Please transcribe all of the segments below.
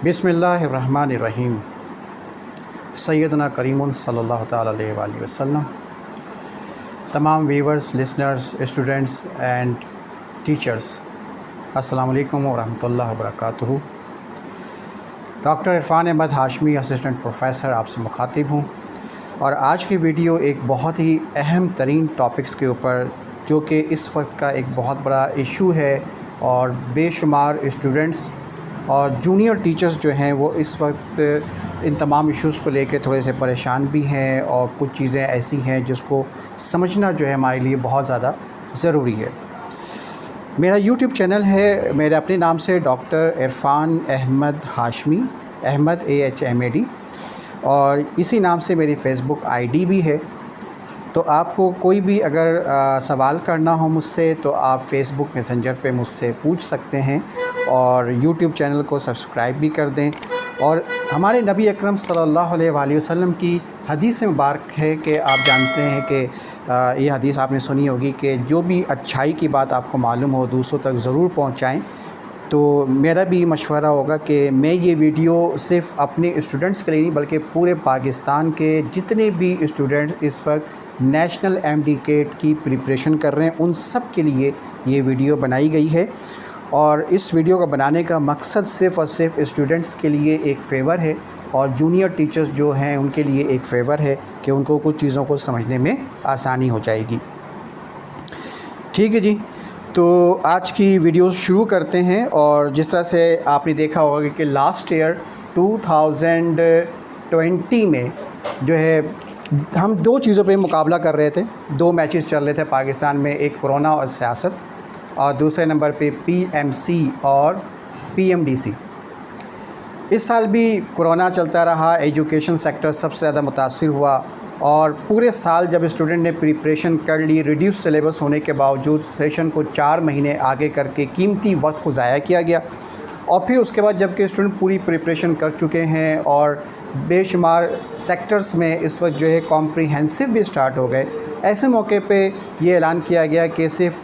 बिस्मिल्लाहिर्रहमानिर्रहीम। सैयदना करीमुन सल्लल्लाहु तआला अलैहि वसल्लम। तमाम viewers, listeners, students and teachers, अस्सलाम वालेकुम व रहमतुल्लाहि व बरकातुहू। Doctor Irfan Ahmed Hashmi, assistant professor, आपसे मुखातिब हूँ और आज की वीडियो एक बहुत ही अहम तरीन टॉपिक्स के ऊपर, जो कि इस वक्त का एक बहुत बड़ा इशू है और बेशुमार स्टूडेंट्स और जूनियर टीचर्स जो हैं वो इस वक्त इन तमाम इश्यूज़ को लेके थोड़े से परेशान भी हैं और कुछ चीज़ें ऐसी हैं जिसको समझना जो है हमारे लिए बहुत ज़्यादा ज़रूरी है। मेरा यूट्यूब चैनल है, मेरे अपने नाम से डॉक्टर इरफान अहमद हाशमी, अहमद AHMAD, और इसी नाम से मेरी फ़ेसबुक ID भी है। तो आपको कोई भी अगर सवाल करना हो मुझसे तो आप फ़ेसबुक मैसेंजर पे मुझसे पूछ सकते हैं और यूट्यूब चैनल को सब्सक्राइब भी कर दें। और हमारे नबी अकरम सल्लल्लाहु अलैहि वसल्लम की हदीस मुबारक है कि आप जानते हैं कि ये हदीस आपने सुनी होगी कि जो भी अच्छाई की बात आपको मालूम हो दूसरों तक ज़रूर पहुँचाएँ। तो मेरा भी मशवरा होगा कि मैं ये वीडियो सिर्फ़ अपने स्टूडेंट्स के लिए नहीं बल्कि पूरे पाकिस्तान के जितने भी स्टूडेंट्स इस वक्त नेशनल MD-CAT की प्रिपरेशन कर रहे हैं उन सब के लिए ये वीडियो बनाई गई है। और इस वीडियो को बनाने का मकसद सिर्फ़ और सिर्फ स्टूडेंट्स के लिए एक फ़ेवर है और जूनियर टीचर्स जो हैं उनके लिए एक फ़ेवर है कि उनको कुछ चीज़ों को समझने में आसानी हो जाएगी। ठीक है जी, तो आज की वीडियो शुरू करते हैं। और जिस तरह से आपने देखा होगा कि लास्ट ईयर 2020 में जो है हम दो चीज़ों पे मुकाबला कर रहे थे, दो मैचेस चल रहे थे पाकिस्तान में, एक कोरोना और सियासत, और दूसरे नंबर पे PMC और PMDC। इस साल भी कोरोना चलता रहा, एजुकेशन सेक्टर सबसे ज़्यादा मुतासिर हुआ और पूरे साल जब स्टूडेंट ने प्रिपरेशन कर ली, रिड्यूस सिलेबस होने के बावजूद सेशन को 4 महीने आगे करके कीमती वक्त को ज़ाया किया गया। और फिर उसके बाद जबकि स्टूडेंट पूरी प्रिपरेशन कर चुके हैं और बेशुमार सेक्टर्स में इस वक्त जो है कॉम्प्रिहेंसिव भी स्टार्ट हो गए, ऐसे मौके पे ये ऐलान किया गया कि सिर्फ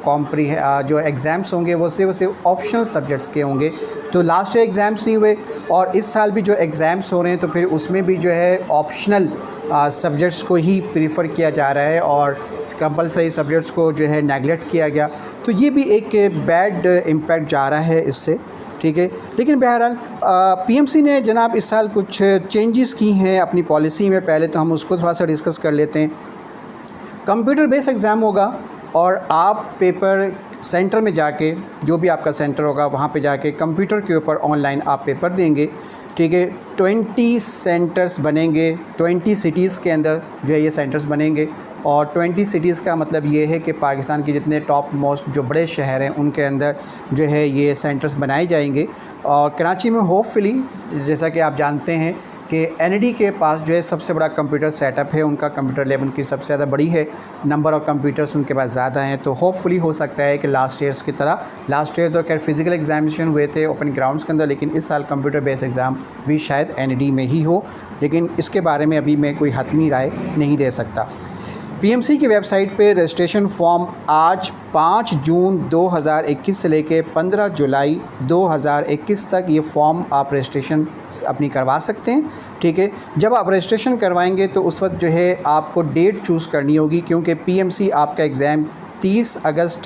जो एग्ज़ाम्स होंगे वो सिर्फ ऑप्शनल सब्जेक्ट्स के होंगे। तो लास्ट ईयर एग्ज़ाम्स नहीं हुए और इस साल भी जो एग्ज़ाम्स हो रहे हैं तो फिर उसमें भी जो है ऑप्शनल सब्जेक्ट्स को ही प्रीफर किया जा रहा है और कंपलसरी सब्जेक्ट्स को जो है नेगलेक्ट किया गया। तो ये भी एक बैड इम्पैक्ट जा रहा है इससे, ठीक है। लेकिन बहरहाल PMC ने जनाब इस साल कुछ चेंजेस की हैं अपनी पॉलिसी में। पहले तो हम उसको थोड़ा सा डिस्कस कर लेते हैं। कंप्यूटर बेस्ड एग्ज़ाम होगा और आप पेपर सेंटर में जाके, जो भी आपका सेंटर होगा वहाँ पे जाके कंप्यूटर के ऊपर ऑनलाइन आप पेपर देंगे, ठीक है। 20 सेंटर्स बनेंगे, 20 सिटीज़ के अंदर जो है ये सेंटर्स बनेंगे। और 20 सिटीज़ का मतलब ये है कि पाकिस्तान के जितने टॉप मोस्ट जो बड़े शहर हैं उनके अंदर जो है ये सेंटर्स बनाए जाएंगे। और कराची में होपफुली, जैसा कि आप जानते हैं कि NID के पास जो है सबसे बड़ा कंप्यूटर सेटअप है, उनका कंप्यूटर लैब उनकी सबसे ज़्यादा बड़ी है, नंबर ऑफ़ कंप्यूटर्स उनके पास ज़्यादा हैं। तो होपफुली हो सकता है कि लास्ट ईयर्स की तरह, लास्ट ईयर तो खैर फिज़िकल एग्जामिनेशन हुए थे ओपन ग्राउंड्स के अंदर, लेकिन इस साल कंप्यूटर बेस्ड एग्ज़ाम भी शायद NID में ही हो, लेकिन इसके बारे में अभी मैं कोई हतमी राय नहीं दे सकता। PMC की वेबसाइट पे रजिस्ट्रेशन फॉर्म आज 5 जून 2021 से लेके 15 जुलाई 2021 तक ये फॉर्म आप रजिस्ट्रेशन अपनी करवा सकते हैं, ठीक है। जब आप रजिस्ट्रेशन करवाएंगे तो उस वक्त जो है आपको डेट चूज़ करनी होगी, क्योंकि PMC आपका एग्ज़ाम 30 अगस्त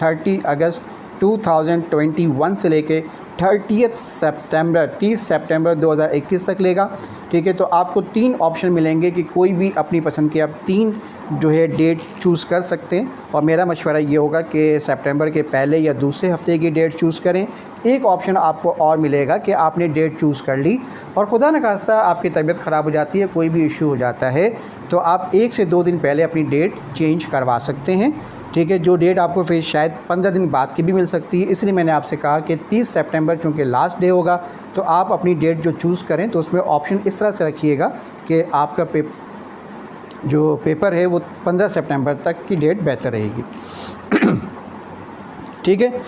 2021 से लेके 30 सितंबर 2021 तक लेगा, ठीक है। तो आपको 3 ऑप्शन मिलेंगे कि कोई भी अपनी पसंद के आप 3 जो है डेट चूज़ कर सकते हैं। और मेरा मशवरा ये होगा कि सितंबर के पहले या दूसरे हफ्ते की डेट चूज़ करें। एक ऑप्शन आपको और मिलेगा कि आपने डेट चूज़ कर ली और खुदा न खास्ता आपकी तबीयत ख़राब हो जाती है, कोई भी इशू हो जाता है, तो आप 1 से 2 दिन पहले अपनी डेट चेंज करवा सकते हैं, ठीक है। जो डेट आपको फिर शायद 15 दिन बाद की भी मिल सकती है। इसलिए मैंने आपसे कहा कि 30 सितंबर चूँकि लास्ट डे होगा तो आप अपनी डेट जो चूज़ करें तो उसमें ऑप्शन इस तरह से रखिएगा कि आपका जो पेपर है वो 15 सितंबर तक की डेट बेहतर रहेगी, ठीक है।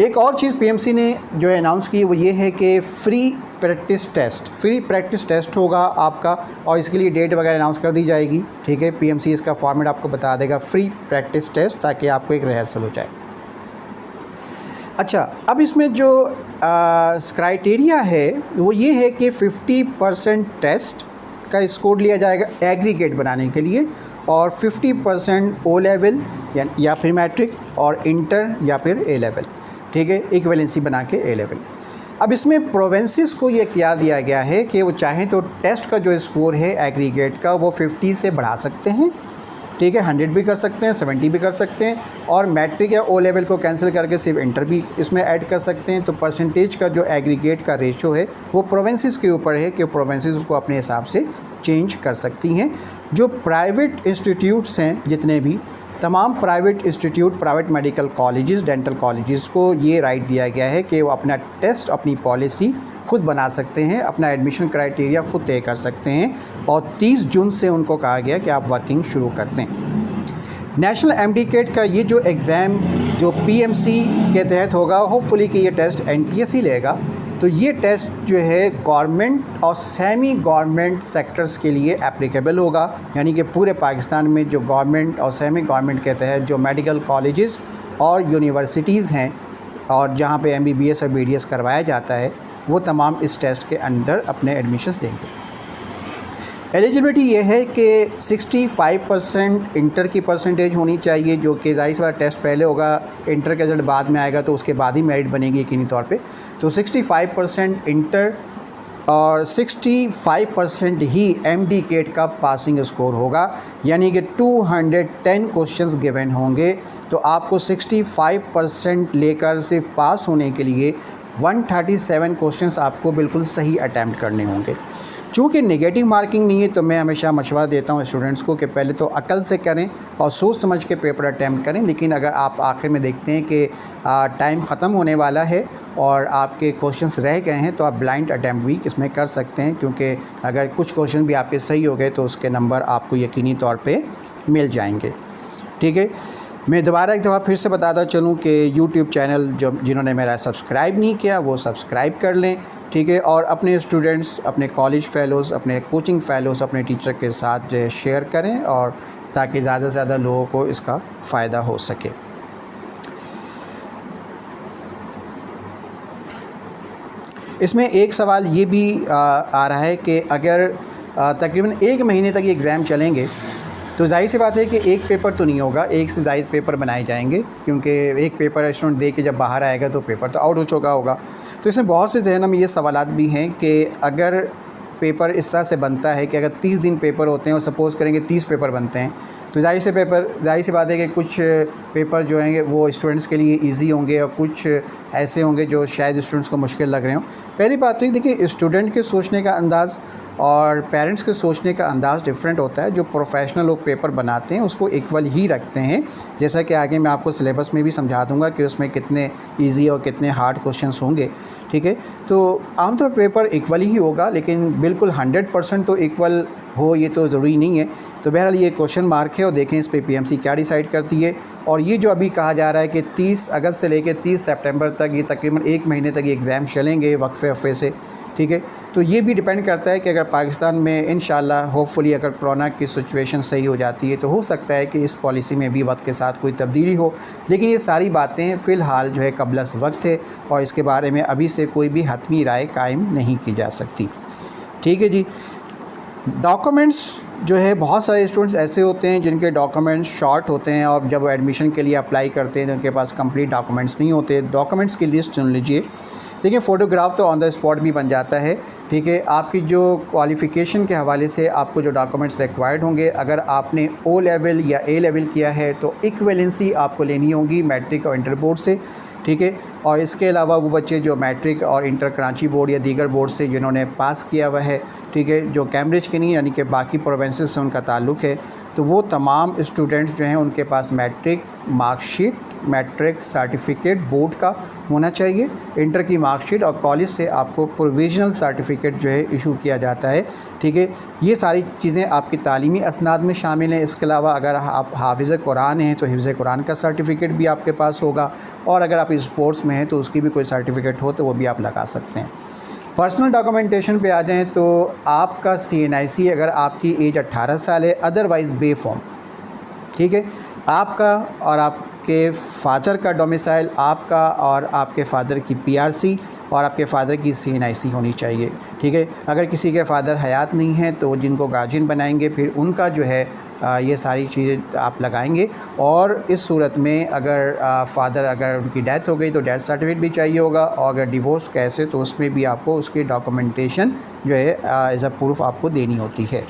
एक और चीज़ PMC ने जो है अनाउंस की वो ये है कि फ्री प्रैक्टिस टेस्ट होगा आपका और इसके लिए डेट वगैरह अनाउंस कर दी जाएगी, ठीक है। PMC इसका फॉर्मेट आपको बता देगा, फ्री प्रैक्टिस टेस्ट, ताकि आपको एक रिहर्सल हो जाए। अच्छा, अब इसमें जो क्राइटेरिया है वो ये है कि 50% टेस्ट का स्कोर लिया जाएगा एग्रीगेट बनाने के लिए, और 50% ओ लेवल या फिर मैट्रिक, और इंटर या फिर ए लेवल, ठीक है, इक्विवेलेंसी बना के ए लेवल। अब इसमें प्रोविंसेस को ये इख्तियार दिया गया है कि वो चाहें तो टेस्ट का जो स्कोर है एग्रीगेट का वो 50 से बढ़ा सकते हैं, ठीक है, 100 भी कर सकते हैं, 70 भी कर सकते हैं, और मैट्रिक या ओ लेवल को कैंसिल करके सिर्फ इंटर भी इसमें ऐड कर सकते हैं। तो परसेंटेज का जो एग्रीगेट का रेशो है वो प्रोविंसेस के ऊपर है कि प्रोविंसेस उसको अपने हिसाब से चेंज कर सकती हैं। जो प्राइवेट इंस्टीट्यूट्स हैं जितने भी, तमाम private institute, private medical colleges, dental colleges को ये राइट दिया गया है कि वो अपना टेस्ट, अपनी पॉलिसी खुद बना सकते हैं, अपना एडमिशन क्राइटेरिया खुद तय कर सकते हैं, और 30 जून से उनको कहा गया कि आप वर्किंग शुरू कर दें। नेशनल एमडीकेट का ये जो एग्ज़ाम जो पीएमसी के तहत होगा, होपफुली कि ये टेस्ट एनटीएस ही लेगा, तो ये टेस्ट जो है गवर्नमेंट और सेमी गवर्नमेंट सेक्टर्स के लिए एप्लीकेबल होगा, यानी कि पूरे पाकिस्तान में जो गवर्नमेंट और सेमी गवर्नमेंट के तहत जो मेडिकल कॉलेजेस और यूनिवर्सिटीज़ हैं और जहाँ पे एमबीबीएस और बीडीएस करवाया जाता है, वो तमाम इस टेस्ट के अंदर अपने एडमिशन्स देंगे। एलिजिबिलिटी ये है कि 65% इंटर की परसेंटेज होनी चाहिए, जो कि ज़ाहिर सी बात टेस्ट पहले होगा, इंटर का रिजल्ट बाद में आएगा, तो उसके बाद ही मेरिट बनेगी यकीनी तौर पे। तो 65% इंटर और 65% ही एमडीकेट का पासिंग स्कोर होगा, यानी कि 210 क्वेश्चंस गिवन होंगे। तो आपको 65% लेकर सिर्फ पास होने के लिए 137 क्वेश्चंस आपको बिल्कुल सही अटैम्प्ट करने होंगे। चूँकि नेगेटिव मार्किंग नहीं है, तो मैं हमेशा मशवरा देता हूँ स्टूडेंट्स को कि पहले तो अकल से करें और सोच समझ के पेपर अटैम्प्ट करें। लेकिन अगर आप आखिर में देखते हैं कि टाइम ख़त्म होने वाला है और आपके क्वेश्चंस रह गए हैं, तो आप ब्लाइंड अटैम्प्ट भी इसमें कर सकते हैं, क्योंकि अगर कुछ क्वेश्चन भी आपके सही हो गए तो उसके नंबर आपको यकीनी तौर पर मिल जाएंगे, ठीक है। मैं दोबारा एक दफ़ा फिर से बताता चलूँ कि यूट्यूब चैनल जिन्होंने मेरा सब्सक्राइब नहीं किया वो सब्सक्राइब कर लें, ठीक है, और अपने स्टूडेंट्स, अपने कॉलेज फ़ेलोज़, अपने कोचिंग फ़ेलोज़, अपने टीचर के साथ जो है शेयर करें, और ताकि ज़्यादा से ज़्यादा लोगों को इसका फ़ायदा हो सके। इसमें एक सवाल ये भी आ रहा है कि अगर तकरीबन 1 महीने तक ये एग्ज़ाम चलेंगे, तो ज़ाहिर सी बात है कि एक पेपर तो नहीं होगा, एक से ज़ायद पेपर बनाए जाएंगे, क्योंकि एक पेपर स्टूडेंट दे के जब बाहर आएगा तो पेपर तो आउट हो चुका होगा। तो इसमें बहुत से जहन में ये सवालात भी हैं कि अगर पेपर इस तरह से बनता है कि अगर 30 दिन पेपर होते हैं और सपोज़ करेंगे 30 पेपर बनते हैं, तो ज़ाहिर सी बात है कि कुछ पेपर जो हैं वो स्टूडेंट्स के लिए इजी होंगे और कुछ ऐसे होंगे जो शायद स्टूडेंट्स को मुश्किल लग रहे हों। पहली बात तो ये देखिए, स्टूडेंट के सोचने का अंदाज़ और पेरेंट्स के सोचने का अंदाज़ डिफरेंट होता है। जो प्रोफेशनल लोग पेपर बनाते हैं उसको इक्वल ही रखते हैं, जैसा कि आगे मैं आपको सिलेबस में भी समझा दूंगा कि उसमें कितने इजी और कितने हार्ड क्वेश्चंस होंगे, ठीक है। तो आमतौर पर पेपर इक्वल ही होगा, लेकिन बिल्कुल 100% तो इक्वल हो ये तो ज़रूरी नहीं है। तो बहरहाल ये क्वेश्चन मार्क है, और देखें इस पर पीएमसी क्या डिसाइड करती है। और ये जो अभी कहा जा रहा है कि 30 अगस्त से लेकर 30 सितंबर तक ये तकरीबन 1 महीने तक ये एग्ज़ाम चलेंगे वक्फे से, ठीक है। तो ये भी डिपेंड करता है कि अगर पाकिस्तान में इंशाल्लाह होपफुली अगर कोरोना की सिचुएशन सही हो जाती है तो हो सकता है कि इस पॉलिसी में भी वक्त के साथ कोई तब्दीली हो। लेकिन ये सारी बातें फ़िलहाल जो है कबलस वक्त है, और इसके बारे में अभी से कोई भी हतमी राय कायम नहीं की जा सकती, ठीक है जी। डॉक्यूमेंट्स जो है, बहुत सारे स्टूडेंट्स ऐसे होते हैं जिनके डॉक्यूमेंट्स शॉर्ट होते हैं, और जब वो एडमिशन के लिए अप्लाई करते हैं तो उनके पास कंप्लीट डॉक्यूमेंट्स नहीं होते। डॉक्यूमेंट्स की लिस्ट चुन लीजिए। देखिए, फ़ोटोग्राफ तो ऑन द स्पॉट भी बन जाता है, ठीक है। आपकी जो क्वालिफ़िकेशन के हवाले से आपको जो डॉक्यूमेंट्स रिक्वायर्ड होंगे, अगर आपने ओ लेवल या ए लेवल किया है तो इक्विवेलेंसी आपको लेनी होगी मैट्रिक और इंटर बोर्ड से, ठीक है। और इसके अलावा वो बच्चे जो मैट्रिक और इंटर कराची बोर्ड या दीगर बोर्ड से जिन्होंने पास किया हुआ है, ठीक है, जो कैम्ब्रिज के नहीं यानी कि बाकी प्रोविंसेस से उनका ताल्लुक़ है, तो वो तमाम स्टूडेंट्स जो हैं उनके पास matric marksheet, matric certificate board का होना चाहिए, इंटर की मार्कशीट, और कॉलेज से आपको प्रोविजनल सर्टिफिकेट जो है इशू किया जाता है, ठीक है। ये सारी चीज़ें आपकी तालीमी असनाद में शामिल हैं। इसके अलावा अगर आप हाफिज़ कुरान हैं तो हिफ्ज़ कुरान का सर्टिफिकेट भी आपके पास होगा, और अगर आप स्पोर्ट्स में हैं तो उसकी भी कोई सर्टिफिकेट हो तो वो भी आप लगा सकते हैं। पर्सनल डॉक्यूमेंटेशन पे आ जाएँ तो आपका CNIC अगर आपकी एज 18 साल है, अदरवाइज़ बे फॉर्म, ठीक है, आपका और आप आपके फ़ादर का डोमिसाइल, आपका और आपके फ़ादर की पीआरसी और आपके फ़ादर की सीएनआईसी होनी चाहिए। ठीक है, अगर किसी के फ़ादर हयात नहीं हैं तो जिनको गार्जियन बनाएंगे फिर उनका जो है ये सारी चीज़ें आप लगाएंगे। और इस सूरत में अगर फ़ादर अगर उनकी डेथ हो गई तो डेथ सर्टिफिकेट भी चाहिए होगा, और अगर डिवोर्स कैसे तो उसमें भी आपको उसकी डॉक्यूमेंटेशन जो है एज़ अ प्रूफ आपको देनी होती है।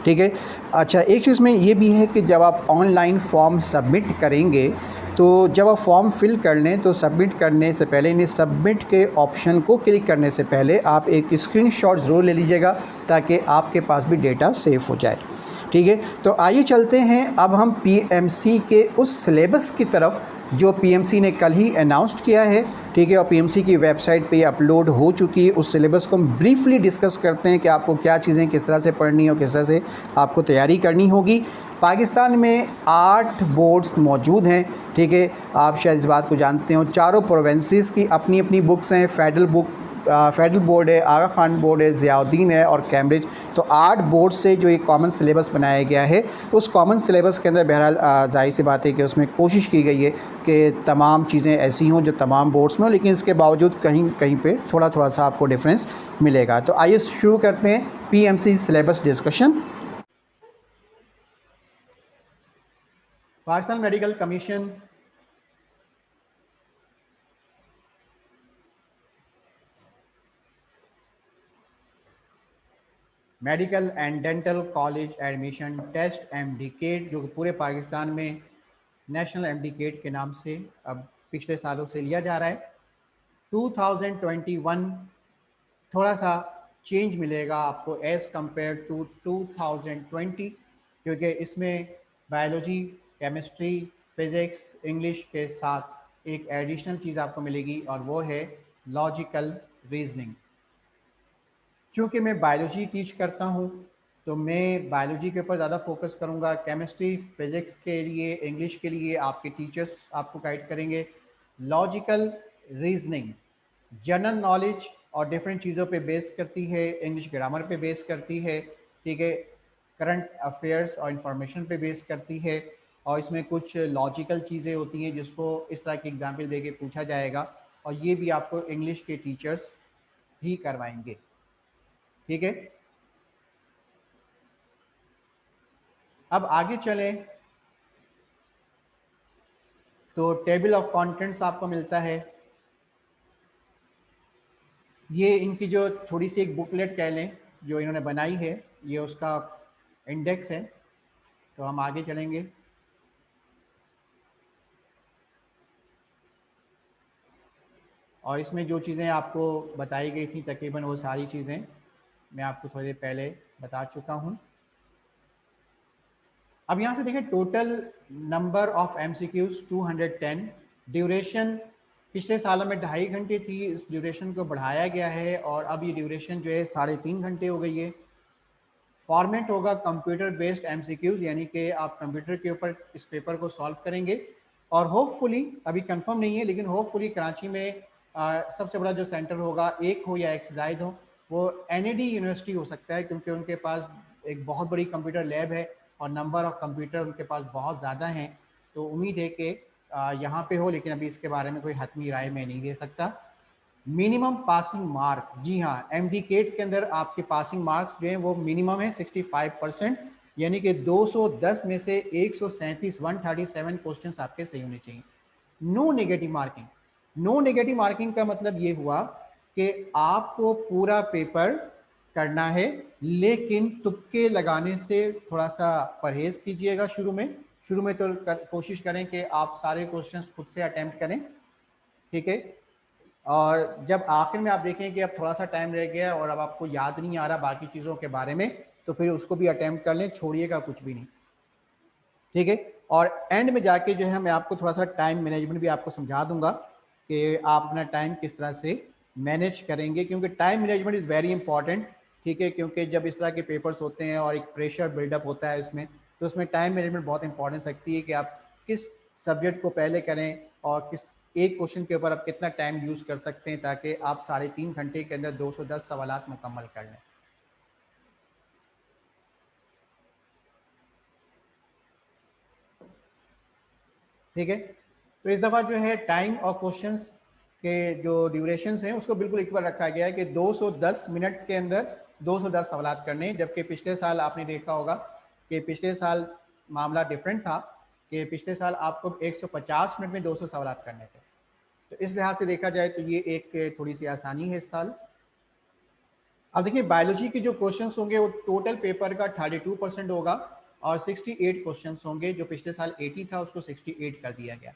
ठीक है। अच्छा, एक चीज़ में ये भी है कि जब आप ऑनलाइन फॉर्म सबमिट करेंगे तो जब आप फॉर्म फिल कर लें तो सबमिट करने से पहले इन्हें सबमिट के ऑप्शन को क्लिक करने से पहले आप एक स्क्रीनशॉट ज़रूर ले लीजिएगा ताकि आपके पास भी डेटा सेफ हो जाए। ठीक है, तो आइए चलते हैं अब हम पीएमसी के उस सिलेबस की तरफ जो पीएमसी ने कल ही अनाउंस किया है। ठीक है, और पीएमसी की वेबसाइट पे अपलोड हो चुकी है। उस सिलेबस को हम ब्रीफली डिस्कस करते हैं कि आपको क्या चीज़ें किस तरह से पढ़नी और किस तरह से आपको तैयारी करनी होगी। पाकिस्तान में 8 बोर्ड्स मौजूद हैं। ठीक है, आप शायद इस बात को जानते हो। चारों प्रोविंसेस की अपनी अपनी बुक्स हैं। फेडरल बोर्ड है, आगा खान बोर्ड है, ज़ियाउद्दीन है और कैम्ब्रिज। तो 8 बोर्ड से जो एक कॉमन सिलेबस बनाया गया है, उस कॉमन सिलेबस के अंदर बहरहाल ज़ाहिर सी बात है कि उसमें कोशिश की गई है कि तमाम चीज़ें ऐसी हों जो तमाम बोर्ड्स में हो, लेकिन इसके बावजूद कहीं कहीं पे थोड़ा थोड़ा सा आपको डिफरेंस मिलेगा। तो आइए शुरू करते हैं PMC syllabus discussion. Pakistan medical commission medical and dental college admission test MDCAT, जो पूरे पाकिस्तान में नेशनल एमडीकेट के नाम से अब पिछले सालों से लिया जा रहा है। 2021 थोड़ा सा चेंज मिलेगा आपको एज़ कंपेयर टू 2020, क्योंकि इसमें बायोलॉजी, केमिस्ट्री, फिज़िक्स, इंग्लिश के साथ एक एडिशनल चीज़ आपको मिलेगी और वो है लॉजिकल रीजनिंग। चूँकि मैं बायोलॉजी टीच करता हूँ तो मैं बायोलॉजी के ऊपर ज़्यादा फोकस करूँगा। केमिस्ट्री, फिज़िक्स के लिए, इंग्लिश के लिए आपके टीचर्स आपको गाइड करेंगे। लॉजिकल रीजनिंग जनरल नॉलेज और डिफरेंट चीज़ों पे बेस करती है, इंग्लिश ग्रामर पे बेस करती है। ठीक है, करंट अफेयर्स और इंफॉर्मेशन पे बेस करती है, और इसमें कुछ लॉजिकल चीज़ें होती हैं जिसको इस तरह की एग्जाम्पल दे के पूछा जाएगा, और ये भी आपको इंग्लिश के टीचर्स ही करवाएंगे। ठीक है, अब आगे चलें तो टेबल ऑफ कंटेंट्स आपको मिलता है। ये इनकी जो थोड़ी सी एक बुकलेट कह लें जो इन्होंने बनाई है, ये उसका इंडेक्स है। तो हम आगे चलेंगे। और इसमें जो चीज़ें आपको बताई गई थी तकरीबन वो सारी चीज़ें मैं आपको थोड़ी देर पहले बता चुका हूँ। अब यहाँ से देखें, total number of MCQs 210। Duration पिछले सालों में 2.5 घंटे थी, इस ड्यूरेशन को बढ़ाया गया है और अब ये ड्यूरेशन जो है 3.5 घंटे हो गई है। फॉर्मेट होगा कंप्यूटर बेस्ड MCQs, यानी कि आप कंप्यूटर के ऊपर इस पेपर को सॉल्व करेंगे। और होपफुली, अभी कंफर्म नहीं है, लेकिन होपफुली कराची में सबसे बड़ा जो सेंटर होगा, एक हो या एक से ज़ायद हो, वो NAD यूनिवर्सिटी हो सकता है, क्योंकि उनके पास एक बहुत बड़ी कंप्यूटर लैब है और नंबर ऑफ कंप्यूटर उनके पास बहुत ज़्यादा हैं। तो उम्मीद है कि यहाँ पे हो, लेकिन अभी इसके बारे में कोई हतमी राय मैं नहीं दे सकता। मिनिमम पासिंग मार्क, जी हाँ, MDCAT के अंदर आपके पासिंग मार्क्स जो हैं वो मिनिमम है 65%, यानी कि 210 में से 137 137 क्वेश्चंस आपके सही होने चाहिए। No negative marking. No negative marking का मतलब ये हुआ कि आपको पूरा पेपर करना है, लेकिन तुक्के लगाने से थोड़ा सा परहेज कीजिएगा। शुरू में तो कोशिश करें कि आप सारे क्वेश्चंस खुद से अटेम्प्ट करें। ठीक है, और जब आखिर में आप देखें कि अब थोड़ा सा टाइम रह गया और अब आपको याद नहीं आ रहा बाकी चीज़ों के बारे में, तो फिर उसको भी अटेम्प्ट कर लें, छोड़िएगा कुछ भी नहीं। ठीक है, और एंड में जाके जो है मैं आपको थोड़ा सा टाइम मैनेजमेंट भी आपको समझा दूंगा कि आप अपना टाइम किस तरह से मैनेज करेंगे, क्योंकि time management is very important. ठीक है, क्योंकि जब इस तरह के पेपर्स होते हैं और एक प्रेशर बिल्डअप होता है इसमें, तो उसमें टाइम मैनेजमेंट बहुत इंपॉर्टेंस रखती है कि आप किस सब्जेक्ट को पहले करें और किस एक क्वेश्चन के ऊपर आप कितना टाइम यूज़ कर सकते हैं, ताकि आप 3.5 घंटे के अंदर 210 सवालात मुकम्मल कर लें। ठीक है, तो इस दफ़ा जो है टाइम और क्वेश्चंस के जो ड्यूरेशंस हैं उसको बिल्कुल इक्वल रखा गया है कि 210 मिनट के अंदर 210 सवाल करने, जबकि पिछले साल आपने देखा होगा कि पिछले साल मामला डिफरेंट था कि पिछले साल आपको 150 मिनट में 200 सवाल करने थे। तो इस लिहाज से देखा जाए तो ये एक थोड़ी सी आसानी है इस साल। अब देखिए बायोलॉजी के जो क्वेश्चंस होंगे वो टोटल पेपर का 32% होगा और 68 क्वेश्चंस होंगे, जो पिछले साल 80 था उसको 68 कर दिया गया।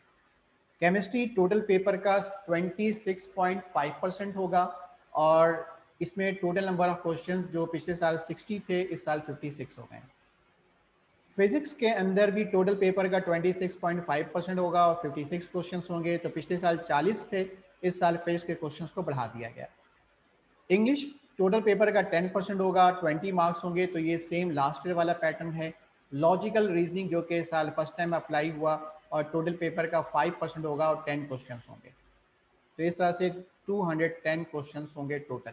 केमिस्ट्री टोटल पेपर का 26.5% होगा और इसमें टोटल नंबर ऑफ क्वेश्चंस जो पिछले साल 60 थे इस साल 56 हो गए। फिजिक्स के अंदर भी टोटल पेपर का 26.5% होगा और 56 क्वेश्चंस होंगे, तो पिछले साल 40 थे, इस साल फिजिक्स के क्वेश्चंस को बढ़ा दिया गया। इंग्लिश टोटल पेपर का 10% होगा, 20 मार्क्स होंगे, तो ये सेम लास्ट ईयर वाला पैटर्न है। लॉजिकल रीजनिंग जो कि साल फर्स्ट टाइम अप्लाई हुआ और टोटल पेपर का 5% होगा और 10 क्वेश्चंस होंगे, तो इस तरह से 210 क्वेश्चंस होंगे total.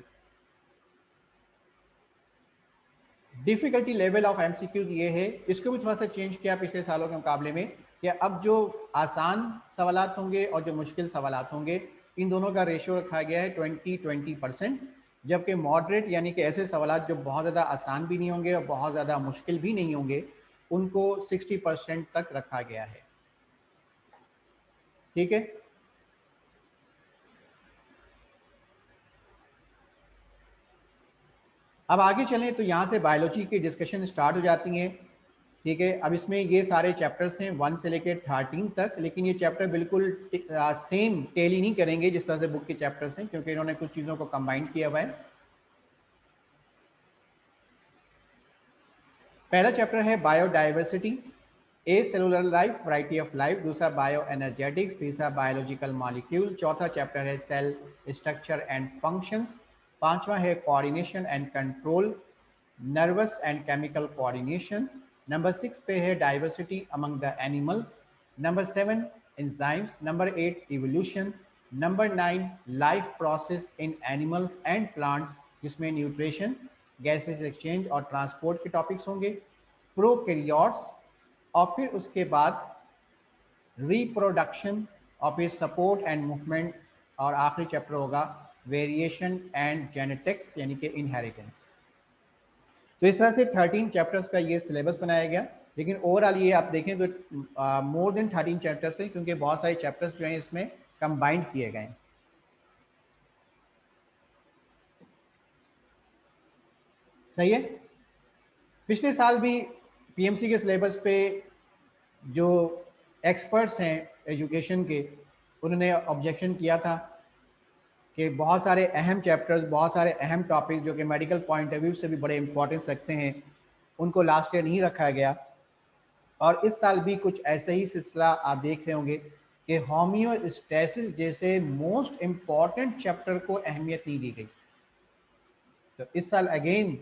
Difficulty level of MCQs ये है, इसको भी थोड़ा सा चेंज किया पिछले सालों के मुकाबले में कि अब जो आसान सवालात होंगे और जो मुश्किल सवालात होंगे इन दोनों का रेशियो रखा गया है 20-20%, जबकि मॉडरेट यानी कि ऐसे सवालात जो बहुत ज़्यादा आसान भी नहीं होंगे और बहुत ज़्यादा मुश्किल भी नहीं होंगे उनको 60% तक रखा गया है। ठीक है, अब आगे चलें तो यहाँ से बायोलॉजी की डिस्कशन स्टार्ट हो जाती हैं। ठीक है, अब इसमें ये सारे चैप्टर्स हैं 1 से लेकर 13 तक, लेकिन ये चैप्टर बिल्कुल सेम टेली नहीं करेंगे जिस तरह से बुक के चैप्टर्स हैं, क्योंकि इन्होंने कुछ चीज़ों को कंबाइन किया हुआ है। पहला चैप्टर है biodiversity, A cellular life, variety of life, दूसरा बायो एनर्जेटिक्स, तीसरा बायोलॉजिकल मॉलिक्यूल, चौथा चैप्टर है सेल स्ट्रक्चर एंड फंक्शंस, पांचवा है coordination and control, nervous and chemical coordination, number 6 पे है diversity among the animals, number 7 enzymes, number 8 evolution, number 9 life process in animals and plants, जिसमें nutrition, gases exchange और transport के topics होंगे, prokaryotes, और फिर उसके बाद रिप्रोडक्शन और फिर सपोर्ट एंड मूवमेंट, और आखिरी चैप्टर होगा वेरिएशन एंड जेनेटिक्स यानी कि इनहेरिटेंस। तो इस तरह से 13 चैप्टर्स का ये सिलेबस बनाया गया, लेकिन ओवरऑल ये आप देखें तो मोर देन 13 चैप्टर्स हैं, क्योंकि बहुत सारे चैप्टर्स जो हैं इसमें कंबाइंड किए गए हैं। सही है, पिछले साल भी पीएमसी के सिलेबस पे जो एक्सपर्ट्स हैं एजुकेशन के उन्होंने ऑब्जेक्शन किया था कि बहुत सारे अहम चैप्टर्स, बहुत सारे अहम टॉपिक जो कि मेडिकल पॉइंट ऑफ व्यू से भी बड़े इंपॉर्टेंस रखते हैं उनको लास्ट ईयर नहीं रखा गया, और इस साल भी कुछ ऐसे ही सिलसिला आप देख रहे होंगे कि होम्योस्टैसिस जैसे मोस्ट इम्पॉर्टेंट चैप्टर को अहमियत नहीं दी गई। तो इस साल अगेन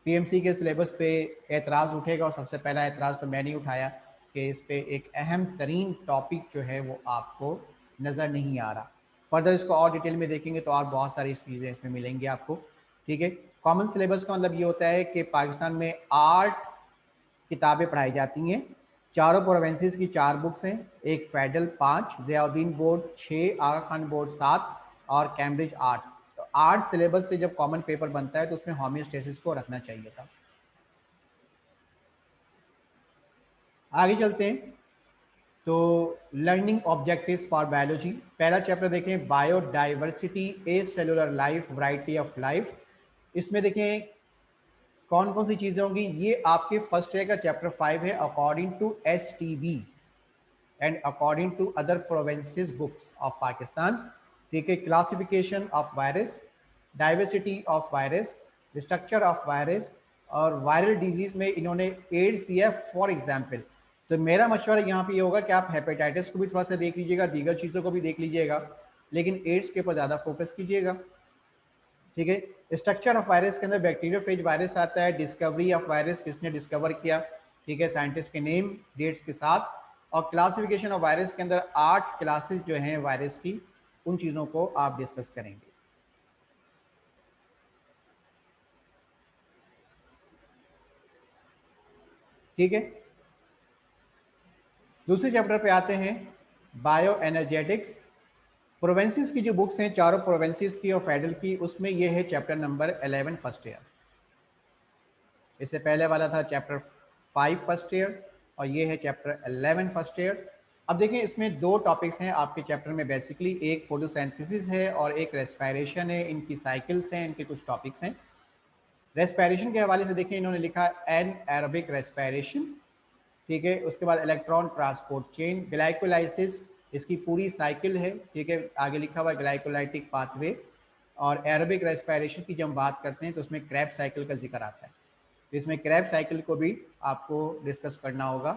पीएमसी के सिलेबस पे एतराज़ उठेगा, और सबसे पहला एतराज़ तो मैंने उठाया कि इस पे एक अहम तरीन टॉपिक जो है वो आपको नज़र नहीं आ रहा। फर्दर इसको और डिटेल में देखेंगे तो और बहुत सारी चीज़ें इसमें मिलेंगी आपको। ठीक है, कॉमन सिलेबस का मतलब ये होता है कि पाकिस्तान में 8 किताबें पढ़ाई जाती हैं, चारों प्रोवेंसेस की 4 बुक्स हैं, एक फेडरल 5, ज़ियाउद्दीन बोर्ड 6, आगा खान बोर्ड 7 और कैम्ब्रिज 8। तो 8 सिलेबस से जब कॉमन पेपर बनता है तो उसमें होम्योस्टेसिस को रखना चाहिए था। आगे चलते हैं तो लर्निंग ऑब्जेक्टिव्स फॉर बायोलॉजी, पहला चैप्टर देखें biodiversity, A cellular life, variety of life. इसमें देखें कौन कौन सी चीज़ें होंगी, ये आपके फर्स्ट ईयर का चैप्टर 5 है according to STB and according to other provinces books of Pakistan. ठीक है, classification of virus, diversity of virus, structure of virus, और वायरल डिजीज में इन्होंने एड्स दिया फॉर एग्जाम्पल। तो मेरा मशवरा यहाँ पे ये होगा कि आप हेपेटाइटिस को भी थोड़ा सा देख लीजिएगा, दीगर चीज़ों को भी देख लीजिएगा, लेकिन एड्स के ऊपर ज़्यादा फोकस कीजिएगा। ठीक है, स्ट्रक्चर ऑफ वायरस के अंदर बैक्टीरियोफेज वायरस आता है, डिस्कवरी ऑफ वायरस किसने डिस्कवर किया, ठीक है, साइंटिस्ट के नेम डेट्स के साथ, और क्लासिफिकेशन ऑफ वायरस के अंदर 8 क्लासेस जो हैं वायरस की, उन चीज़ों को आप डिस्कस करेंगे। ठीक है, दूसरे चैप्टर पे आते हैं बायो एनर्जेटिक्स। प्रोवेंसीज की जो बुक्स हैं चारों प्रोवेंसीज की और फेडरल की, उसमें ये है चैप्टर नंबर 11 फर्स्ट ईयर। इससे पहले वाला था चैप्टर 5 फर्स्ट ईयर और ये है चैप्टर 11 फर्स्ट ईयर। अब देखें इसमें दो टॉपिक्स हैं आपके चैप्टर में बेसिकली, एक फोटोसिंथेसिस है और एक रेस्पिरेशन है। इनकी साइकिल्स हैं, इनके कुछ टॉपिक्स हैं। रेस्पिरेशन के हवाले से देखें इन्होंने लिखा एन एरोबिक रेस्पिरेशन, ठीक है। उसके बाद इलेक्ट्रॉन ट्रांसपोर्ट चेन, ग्लाइकोलाइसिस, इसकी पूरी साइकिल है, ठीक है। आगे लिखा हुआ है ग्लाइकोलाइटिक पाथवे। और एरोबिक रेस्पिरेशन की जब हम बात करते हैं तो उसमें क्रैब साइकिल का जिक्र आता है, तो इसमें क्रैब साइकिल को भी आपको डिस्कस करना होगा,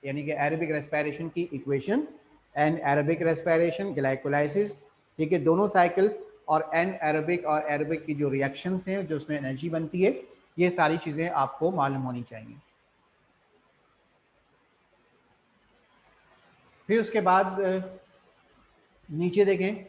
यानी कि एरोबिक रेस्पिरेशन की equation, anaerobic respiration, glycolysis, ठीक है, दोनों साइकिल्स, और एन एरोबिक और एरोबिक की जो रिएक्शंस हैं जो उसमें एनर्जी बनती है, ये सारी चीज़ें आपको मालूम होनी चाहिए। फिर उसके बाद नीचे देखें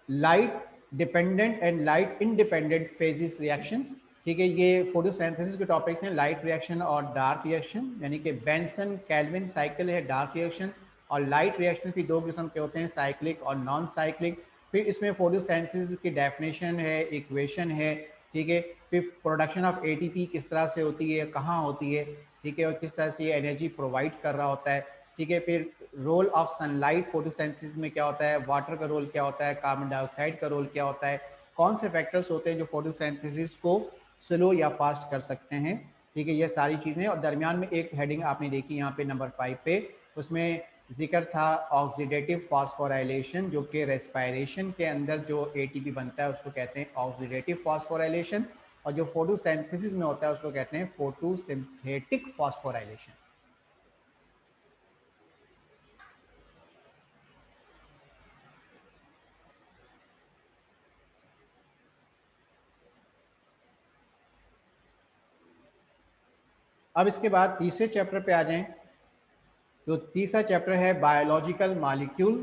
light dependent and light independent phases reaction, ठीक है। ये फोटोसिंथेसिस के टॉपिक्स हैं, लाइट रिएक्शन और डार्क रिएक्शन, यानी कि बेंसन कैल्विन साइकिल है डार्क रिएक्शन, और लाइट रिएक्शन की दो किस्म के होते हैं, साइक्लिक और नॉन साइक्लिक। फिर इसमें फोटोसिंथेसिस की डेफिनेशन है, इक्वेशन है, ठीक है। फिर प्रोडक्शन ऑफ एटीपी किस तरह से होती है, कहाँ होती है, ठीक है, और किस तरह से ये एनर्जी प्रोवाइड कर रहा होता है, ठीक है। फिर रोल ऑफ सनलाइट फोटोसिंथेसिस में क्या होता है, वाटर का रोल क्या होता है, कार्बन डाइऑक्साइड का रोल क्या होता है, कौन से फैक्टर्स होते हैं जो फोटोसिंथेसिस को स्लो या फास्ट कर सकते हैं, ठीक है। ये सारी चीज़ें। और दरमियान में एक हेडिंग आपने देखी यहाँ पे नंबर 5 पे, उसमें जिक्र था ऑक्सीडेटिव फॉस्फोराइलेशन, जो कि रेस्पिरेशन के अंदर जो एटीपी बनता है उसको कहते हैं ऑक्सीडेटिव फॉस्फोराइलेशन, और जो फोटोसिंथेसिस में होता है उसको कहते हैं फोटोसिंथेटिक फॉस्फोराइलेशन। अब इसके बाद तीसरे चैप्टर पे आ जाएं, तो तीसरा चैप्टर है बायोलॉजिकल मॉलिक्यूल।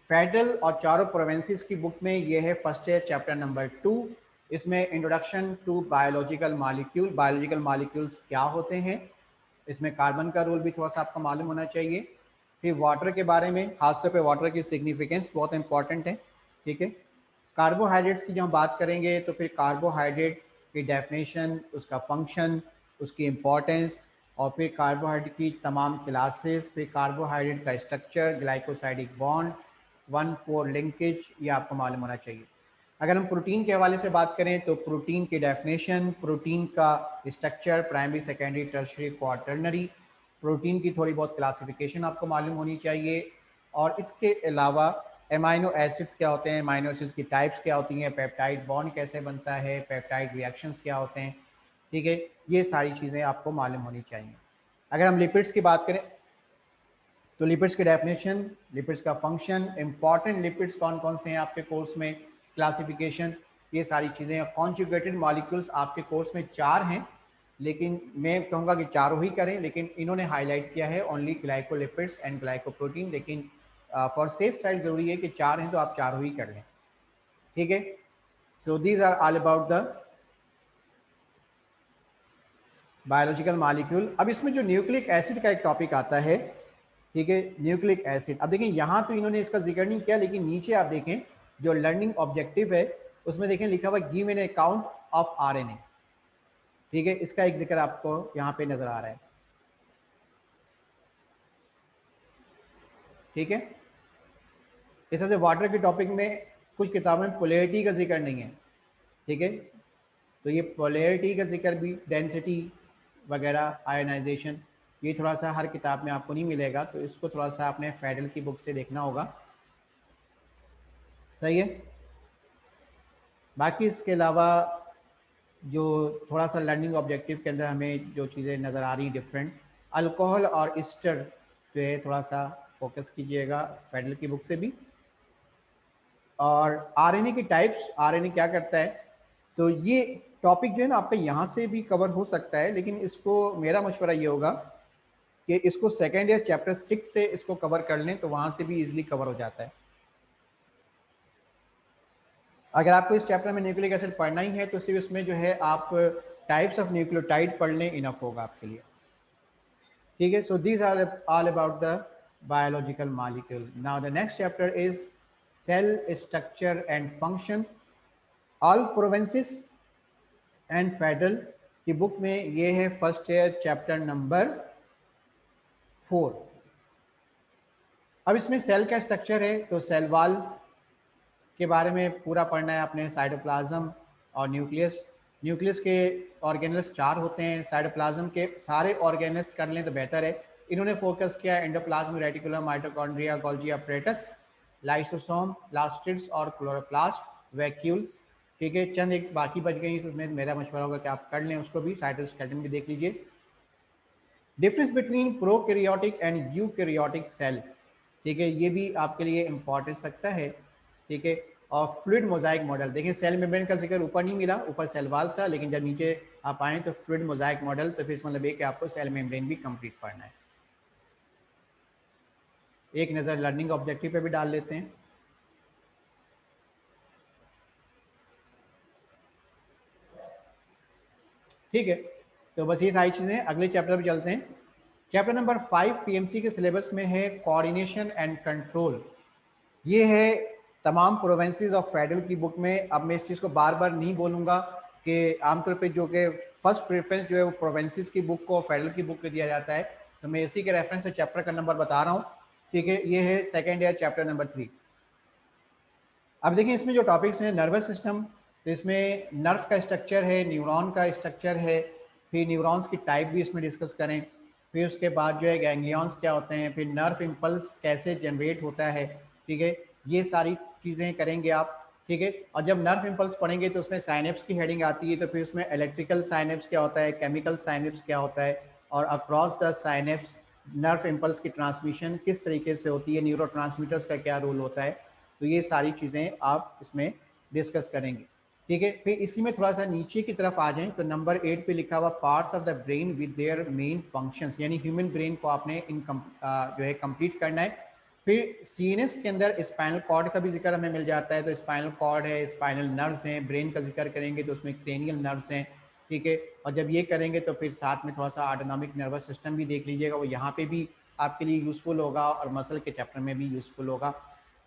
फेडरल और चारों प्रोवेंसीज की बुक में ये है फर्स्ट ईयर चैप्टर नंबर 2। इसमें introduction to biological molecule, biological molecules क्या होते हैं, इसमें कार्बन का रोल भी थोड़ा सा आपको मालूम होना चाहिए। फिर वाटर के बारे में, खासतौर पे वाटर की सिग्निफिकेंस बहुत इंपॉर्टेंट है, ठीक है। कार्बोहाइड्रेट्स की जब हम बात करेंगे तो फिर कार्बोहाइड्रेट की डेफिनेशन, उसका फंक्शन, उसकी इम्पोर्टेंस, और फिर कार्बोहाइड्रेट की तमाम क्लासेस, फिर कार्बोहाइड्रेट का स्ट्रक्चर, ग्लाइकोसाइडिक बॉन्ड, 1,4 लिंकेज, ये आपको मालूम होना चाहिए। अगर हम प्रोटीन के हवाले से बात करें तो प्रोटीन की डेफिनेशन, प्रोटीन का structure, primary secondary tertiary quaternary, protein की थोड़ी बहुत क्लासिफिकेशन आपको मालूम होनी चाहिए। और इसके अलावा एमाइनो एसिड्स क्या होते हैं, अमाइनो एसिड्स की टाइप्स क्या होती हैं, पेप्टाइड बॉन्ड कैसे बनता है, पेप्टाइड रिएक्शंस क्या होते हैं, ठीक है। ये सारी चीज़ें आपको मालूम होनी चाहिए। अगर हम लिपिड्स की बात करें तो लिपिड्स की डेफिनेशन, लिपिड्स का फंक्शन, इंपॉर्टेंट लिपिड्स कौन कौन से हैं आपके कोर्स में, क्लासिफिकेशन, ये सारी चीज़ें। कॉन्जुगेटेड मॉलिक्यूल्स आपके कोर्स में 4 हैं, लेकिन मैं कहूँगा कि चारों ही करें, लेकिन इन्होंने हाईलाइट किया है ओनली ग्लाइकोलिपिड्स एंड ग्लाइकोप्रोटीन, लेकिन फॉर सेफ साइड ज़रूरी है कि 4 हैं तो आप चारों ही कर लें, ठीक है। So these are all about the biological molecule. अब इसमें जो न्यूक्लिक एसिड का एक टॉपिक आता है, ठीक है, न्यूक्लिक एसिड। अब देखें यहाँ तो इन्होंने इसका जिक्र नहीं किया, लेकिन नीचे आप देखें जो लर्निंग ऑब्जेक्टिव है उसमें देखें लिखा हुआ give an account of RNA, ठीक है। इसका एक जिक्र आपको यहाँ पे नजर आ रहा है, ठीक है। इस तरह से वाटर के टॉपिक में कुछ किताबों में पोलैरिटी का जिक्र नहीं है, ठीक है। तो ये पोलैरिटी का जिक्र भी, डेंसिटी वगैरह, आयनाइजेशन, ये थोड़ा सा हर किताब में आपको नहीं मिलेगा, तो इसको थोड़ा सा आपने फेडरल की बुक से देखना होगा, सही है। बाकी इसके अलावा जो थोड़ा सा लर्निंग ऑब्जेक्टिव के अंदर हमें जो चीज़ें नज़र आ रही डिफरेंट, अल्कोहल और ईस्टर जो है थोड़ा सा फोकस कीजिएगा फेडरल की बुक से भी। और आरएनए की टाइप्स, आरएनए क्या करता है, तो ये टॉपिक जो है ना आपका यहाँ से भी कवर हो सकता है, लेकिन इसको मेरा मशवरा ये होगा कि इसको सेकेंड या चैप्टर 6 से इसको कवर कर लें, तो वहाँ से भी इजीली कवर हो जाता है। अगर आपको इस चैप्टर में न्यूक्लिक एसिड पढ़ना ही है तो सिर्फ इसमें जो है आप टाइप्स ऑफ न्यूक्लियोटाइड पढ़ लें, इनफ होगा आपके लिए, ठीक है। So these are all about the biological molecule. Now the next chapter is cell structure and function. All Provensis and federal की बुक में ये है फर्स्ट ईयर चैप्टर नंबर 4। अब इसमें सेल का स्ट्रक्चर है तो सेल वॉल के बारे में पूरा पढ़ना है आपने, साइटोप्लाज्म और न्यूक्लियस। न्यूक्लियस के ऑर्गेनल्स 4 होते हैं, साइटोप्लाज्म के सारे ऑर्गेनल्स कर लें तो बेहतर है। इन्होंने फोकस किया endoplasm, reticulum, mitochondria, Golgi apparatus, lysosome, plastids और क्लोरोप्लास्ट, वैक्यूल्स। ठीक है, चंद एक बाकी बच गई तो उसमें मेरा मशवरा होगा कि आप कर लें उसको भी, साइटोस्केलेटन भी देख लीजिए। Difference between prokaryotic and eukaryotic cell, ठीक है, ये भी आपके लिए इंपॉर्टेंस रखता है। ठीक है, और फ्लूइड मोजाइक मॉडल, देखिए सेल मेम्ब्रेन का जिक्र ऊपर नहीं मिला, ऊपर सेल वाल था, लेकिन जब नीचे आप आए तो फ्लूइड मोजाइक मॉडल, तो फिर इस मतलब ये कि आपको सेल मेम्ब्रेन भी कंप्लीट पढ़ना है। एक नज़र लर्निंग ऑब्जेक्टिव पे भी डाल लेते हैं। ठीक है, तो बस ये सारी चीज़ें, अगले चैप्टर पे चलते हैं। चैप्टर नंबर 5 पीएमसी के सिलेबस में है कोऑर्डिनेशन एंड कंट्रोल। ये है तमाम प्रोवेंसेस ऑफ फेडरल की बुक में। अब मैं इस चीज़ को बार बार नहीं बोलूँगा कि आमतौर पे जो कि फर्स्ट प्रेफरेंस जो है वो प्रोवेंसेस की बुक को फेडरल की बुक को दिया जाता है, तो मैं इसी के रेफरेंस से चैप्टर का नंबर बता रहा हूँ। ठीक है, ये है सेकेंड ईयर चैप्टर नंबर 3। अब देखिए इसमें जो टॉपिक्स हैं, नर्वस सिस्टम, तो इसमें नर्व का स्ट्रक्चर है, न्यूरॉन का स्ट्रक्चर है, फिर न्यूरॉन्स की टाइप भी इसमें डिस्कस करें, फिर उसके बाद जो है गैंग्लियंस क्या होते हैं, फिर नर्व इम्पल्स कैसे जनरेट होता है। ठीक है, ये सारी चीज़ें करेंगे आप। ठीक है, और जब नर्व इम्पल्स पढ़ेंगे तो उसमें साइनेप्स की हेडिंग आती है, तो फिर उसमें इलेक्ट्रिकल साइनेप्स क्या होता है, केमिकल साइनेप्स क्या होता है, और across the synapse nerve impulse की ट्रांसमिशन किस तरीके से होती है, न्यूरो का क्या रोल होता है। तो ये सारी चीज़ें आप इसमें डिस्कस करेंगे। ठीक है, फिर इसी में थोड़ा सा नीचे की तरफ आ जाएं तो नंबर 8 पे लिखा हुआ parts of the brain with their main functions, यानी ह्यूमन ब्रेन को आपने जो है कंप्लीट करना है। फिर सीएनएस के अंदर स्पाइनल कॉर्ड का भी जिक्र हमें मिल जाता है, तो स्पाइनल कॉर्ड है, स्पाइनल नर्व्स हैं, ब्रेन का जिक्र करेंगे तो उसमें क्रेनियल नर्व्स हैं। ठीक है, और जब ये करेंगे तो फिर साथ में थोड़ा सा ऑटोनॉमिक नर्वस सिस्टम भी देख लीजिएगा, वो यहाँ पे भी आपके लिए यूज़फुल होगा और मसल के चैप्टर में भी यूज़फुल होगा।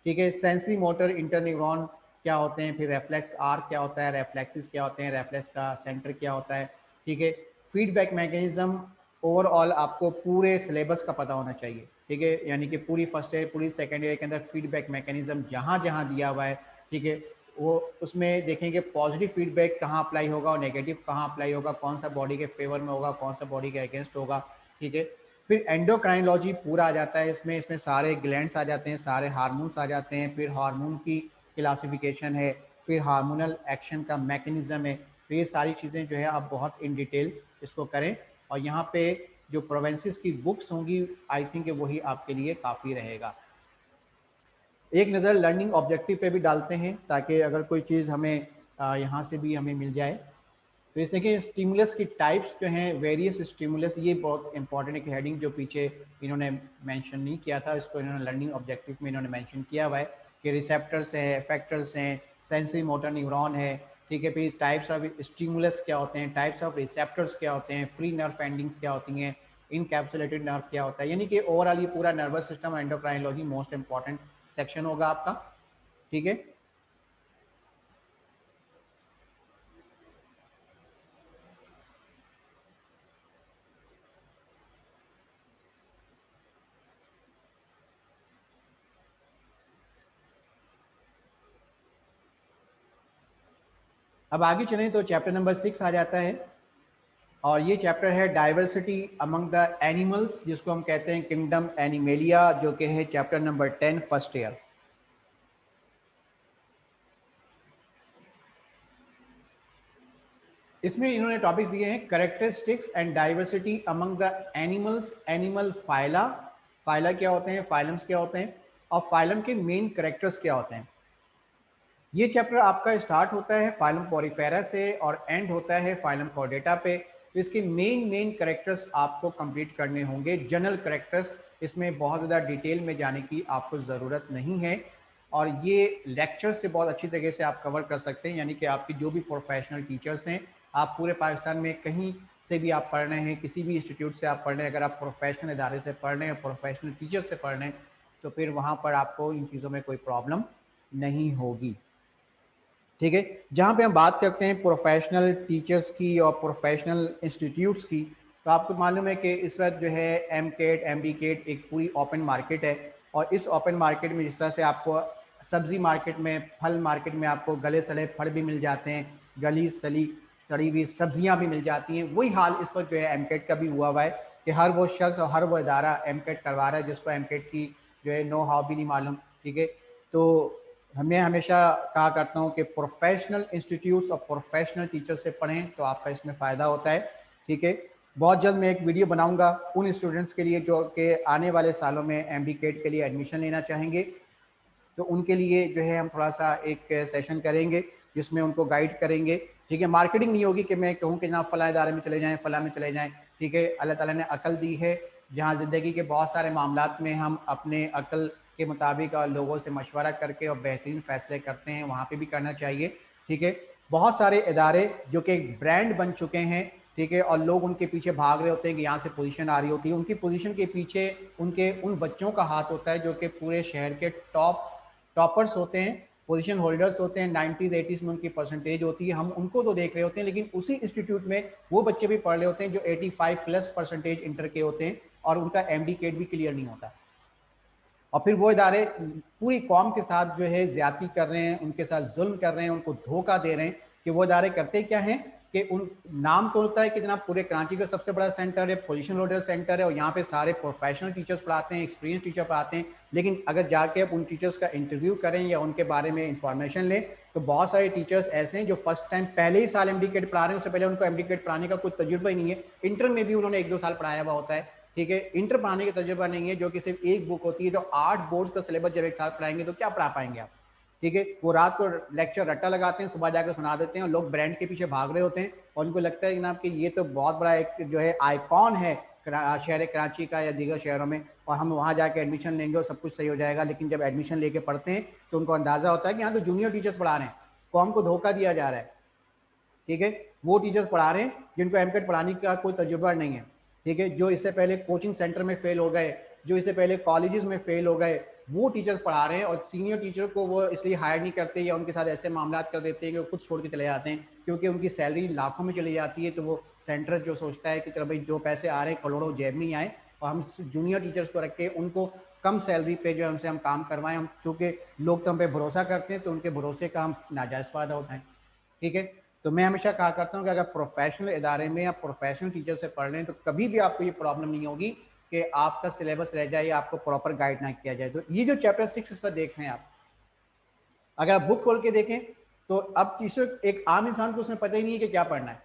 ठीक है, सेंसरी मोटर इंटरन्यूरॉन क्या होते हैं, फिर रेफ्लेक्स आर क्या होता है, रेफ्लेक्सिस क्या होते हैं, रेफ्लेक्स का सेंटर क्या होता है। ठीक है, फीडबैक मैकेनिज्म ओवरऑल आपको पूरे सिलेबस का पता होना चाहिए। ठीक है, यानी कि पूरी फर्स्ट ईयर पूरी सेकेंड ईयर के अंदर फीडबैक मैकेनिज्म जहाँ जहाँ दिया हुआ है, ठीक है, वो उसमें देखेंगे पॉजिटिव फीडबैक कहाँ अप्लाई होगा और नेगेटिव कहाँ अप्लाई होगा, कौन सा बॉडी के फेवर में होगा, कौन सा बॉडी के अगेंस्ट होगा। ठीक है, फिर एंडोक्राइनोलॉजी पूरा आ जाता है इसमें, इसमें सारे ग्लैंड्स आ जाते हैं, सारे हार्मोन्स आ जाते हैं, फिर हार्मोन की क्लासिफिकेशन है, फिर हार्मोनल एक्शन का मैकेनिज्म है। तो ये सारी चीज़ें जो है आप बहुत इन डिटेल इसको करें, और यहाँ पे जो प्रोवेंसेस की बुक्स होंगी आई थिंक वही आपके लिए काफ़ी रहेगा। एक नज़र लर्निंग ऑब्जेक्टिव पे भी डालते हैं ताकि अगर कोई चीज़ हमें यहाँ से भी हमें मिल जाए। तो इस देखिए स्टिमुलस की टाइप्स जो हैं, वेरियस स्टिमुलस, ये बहुत इंपॉर्टेंट एक हेडिंग जो पीछे इन्होंने मेंशन नहीं किया था, इसको इन्होंने लर्निंग ऑब्जेक्टिव में इन्होंने मेंशन किया हुआ है कि रिसेप्टर्स हैं, इफेक्टर्स हैं, सेंसरी मोटर न्यूरॉन है। ठीक है, फिर टाइप्स ऑफ स्टिमुलस क्या होते हैं, टाइप्स ऑफ रिसेप्टर्स क्या होते हैं, फ्री नर्व एंडिंग्स क्या होती हैं, इनकैप्सुलेटेड नर्व क्या होता है, यानी कि ओवरऑल ये पूरा nervous system endocrinology most important section होगा आपका। ठीक है, अब आगे चलें तो चैप्टर नंबर 6 आ जाता है, और ये चैप्टर है डाइवर्सिटी अमंग द एनिमल्स, जिसको हम कहते हैं किंगडम एनिमेलिया, जो कि है चैप्टर नंबर 10 फर्स्ट ईयर। इसमें इन्होंने टॉपिक्स दिए हैं characteristics and diversity among the animals, animal phyla, phyla क्या होते हैं, फाइलम्स क्या होते हैं, और फाइलम के मेन कैरेक्टर्स क्या होते हैं। ये चैप्टर आपका स्टार्ट होता है फाइलम पॉरीफेरा से और एंड होता है फाइलम कॉर्डेटा पे। तो इसके मेन करेक्टर्स आपको कंप्लीट करने होंगे, जनरल करेक्टर्स, इसमें बहुत ज़्यादा डिटेल में जाने की आपको ज़रूरत नहीं है, और ये लेक्चर से बहुत अच्छी तरीके से आप कवर कर सकते हैं, यानी कि आपकी जो भी प्रोफेशनल टीचर्स हैं आप पूरे पाकिस्तान में कहीं से भी आप पढ़ रहे हैं, किसी भी इंस्टीट्यूट से आप पढ़ रहे हैं, अगर आप प्रोफेशनल इदारे से पढ़ रहे हैं, प्रोफेशनल टीचर से पढ़ रहे हैं, तो फिर वहाँ पर आपको इन चीज़ों में कोई प्रॉब्लम नहीं होगी। ठीक है, जहाँ पे हम बात करते हैं प्रोफेशनल टीचर्स की और प्रोफेशनल इंस्टीट्यूट्स की, तो आपको मालूम है कि इस वक्त जो है MCAT MDCAT एक पूरी ओपन मार्केट है। और इस ओपन मार्केट में जिस तरह से आपको सब्जी मार्केट में, फल मार्केट में आपको गले सड़े फल भी मिल जाते हैं, गली सली सड़ी हुई सब्जियां भी मिल जाती हैं, वही हाल इस वक्त जो है एम केट का भी हुआ हुआ है कि हर वो शख्स और हर वो इदारा एम केट करवा रहा है जिसको एम केट की जो है नो हाउ भी नहीं मालूम। ठीक है, तो मैं हमेशा कहा करता हूँ कि प्रोफेशनल इंस्टीट्यूट्स और प्रोफेशनल टीचर से पढ़ें तो आपका इसमें फ़ायदा होता है। ठीक है, बहुत जल्द मैं एक वीडियो बनाऊंगा उन स्टूडेंट्स के लिए जो कि आने वाले सालों में एमडी केट के लिए एडमिशन लेना चाहेंगे, तो उनके लिए जो है हम थोड़ा सा एक सेशन करेंगे जिसमें उनको गाइड करेंगे। ठीक है, मार्केटिंग नहीं होगी कि मैं कहूँ कि जनाब फला इदारे में चले जाएँ, फला में चले जाएँ। ठीक है, अल्लाह ताला ने अकल दी है, जहाँ ज़िंदगी के बहुत सारे मामलात में हम अपने अकल के मुताबिक और लोगों से मशवरा करके और बेहतरीन फ़ैसले करते हैं, वहाँ पे भी करना चाहिए। ठीक है, बहुत सारे इदारे जो कि एक ब्रांड बन चुके हैं, ठीक है, और लोग उनके पीछे भाग रहे होते हैं कि यहाँ से पोजीशन आ रही होती है, उनकी पोजीशन के पीछे उनके उन बच्चों का हाथ होता है जो कि पूरे शहर के टॉपर्स होते हैं, पोजीशन होल्डर्स होते हैं, 90s 80s में उनकी परसेंटेज होती है, हम उनको तो देख रहे होते हैं, लेकिन उसी इंस्टीट्यूट में वो बच्चे भी पढ़ रहे होते हैं जो 85+ % इंटर के होते हैं और उनका एमडी केट भी क्लियर नहीं होता। और फिर वो इदारे पूरी कौम के साथ जो है ज्यादती कर रहे हैं, उनके साथ जुल्म कर रहे हैं, उनको धोखा दे रहे हैं। कि वो इदारे करते क्या हैं कि उन नाम तो होता है कि जनाब पूरे कराची का सबसे बड़ा सेंटर है, पोजीशन होल्डर सेंटर है और यहाँ पे सारे प्रोफेशनल टीचर्स पढ़ाते हैं, एक्सपीरियंस टीचर पढ़ाते हैं, लेकिन अगर जाके आप उन टीचर्स का इंटरव्यू करें या उनके बारे में इंफॉर्मेशन लें तो बहुत सारे टीचर्स ऐसे हैं जो फर्स्ट टाइम पहले ही साल एमडीकेट पढ़ा रहे हैं, उससे पहले उनको एमडीकेट पढ़ाने का कोई तजुर्बा ही नहीं है, इंटर में भी उन्होंने 1-2 साल पढ़ाया हुआ होता है। ठीक है, इंटर पढ़ाने का तजुर्बा नहीं है, जो कि सिर्फ एक बुक होती है, तो 8 बोर्ड का सिलेबस जब एक साथ पढ़ाएंगे तो क्या पढ़ा पाएंगे आप। ठीक है, वो रात को लेक्चर रट्टा लगाते हैं, सुबह जाकर सुना देते हैं और लोग ब्रांड के पीछे भाग रहे होते हैं और उनको लगता है जनाब कि ये तो बहुत बड़ा एक जो है आइकॉन है शहर कराची का या दीगर शहरों में, और हम वहाँ जाके एडमिशन लेंगे और सब कुछ सही हो जाएगा। लेकिन जब एडमिशन लेके पढ़ते हैं तो उनको अंदाजा होता है कि यहाँ तो जूनियर टीचर्स पढ़ा रहे हैं, कौम को धोखा दिया जा रहा है। ठीक है, वो टीचर्स पढ़ा रहे हैं जिनको एमकेट पढ़ाने का कोई तजुर्बा नहीं है। ठीक है, जो इससे पहले कोचिंग सेंटर में फेल हो गए, जो इससे पहले कॉलेजेस में फेल हो गए, वो टीचर्स पढ़ा रहे हैं और सीनियर टीचर को वो इसलिए हायर नहीं करते या उनके साथ ऐसे मामला कर देते हैं कि वो खुद छोड़ के चले जाते हैं, क्योंकि उनकी सैलरी लाखों में चली जाती है। तो वो सेंटर जो सोचता है कि चलो भाई जो पैसे आ रहे हैं करोड़ों जेब में ही आए और हम जूनियर टीचर्स को रख के उनको कम सैलरी पे जो हमसे हम काम करवाएं, हम चूँकि लोग तो हम पे भरोसा करते हैं तो उनके भरोसे का हम नाजायज़ फ़ायदा उठाएं। ठीक है, तो मैं हमेशा कहा करता हूँ कि अगर प्रोफेशनल इदारे में या प्रोफेशनल टीचर से पढ़ रहे हैं तो कभी भी आपको ये प्रॉब्लम नहीं होगी कि आपका सिलेबस रह जाए या आपको प्रॉपर गाइड ना किया जाए। तो ये जो चैप्टर 6 इस पर देख रहे हैं आप, अगर आप बुक खोल के देखें तो अब टीचर एक आम इंसान को उसमें पता ही नहीं है कि क्या पढ़ना है,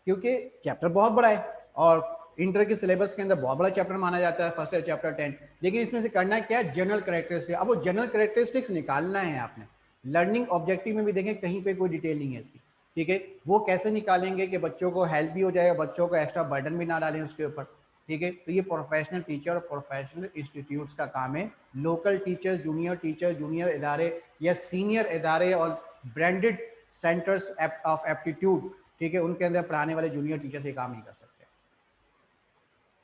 क्योंकि चैप्टर बहुत बड़ा है और इंटर के सिलेबस के अंदर बहुत बड़ा चैप्टर माना जाता है फर्स्ट ईयर चैप्टर 10। लेकिन इसमें से करना क्या है, जनरल करेक्टरिस्टिक्स। अब वो जनरल करेक्टरिस्टिक्स निकालना है आपने। लर्निंग ऑब्जेक्टिव में भी देखें कहीं पे कोई डिटेल नहीं है इसकी। ठीक है, वो कैसे निकालेंगे कि बच्चों को हेल्प भी हो जाएगा, बच्चों को एक्स्ट्रा बर्डन भी ना डालें उसके ऊपर। ठीक है, तो ये प्रोफेशनल टीचर और प्रोफेशनल इंस्टीट्यूट्स का काम है। लोकल टीचर, जूनियर इदारे या सीनियर इदारे और ब्रांडेड सेंटर्स ऑफ एप्टीट्यूड, ठीक है, उनके अंदर पढ़ाने वाले जूनियर टीचर से काम नहीं कर सकते।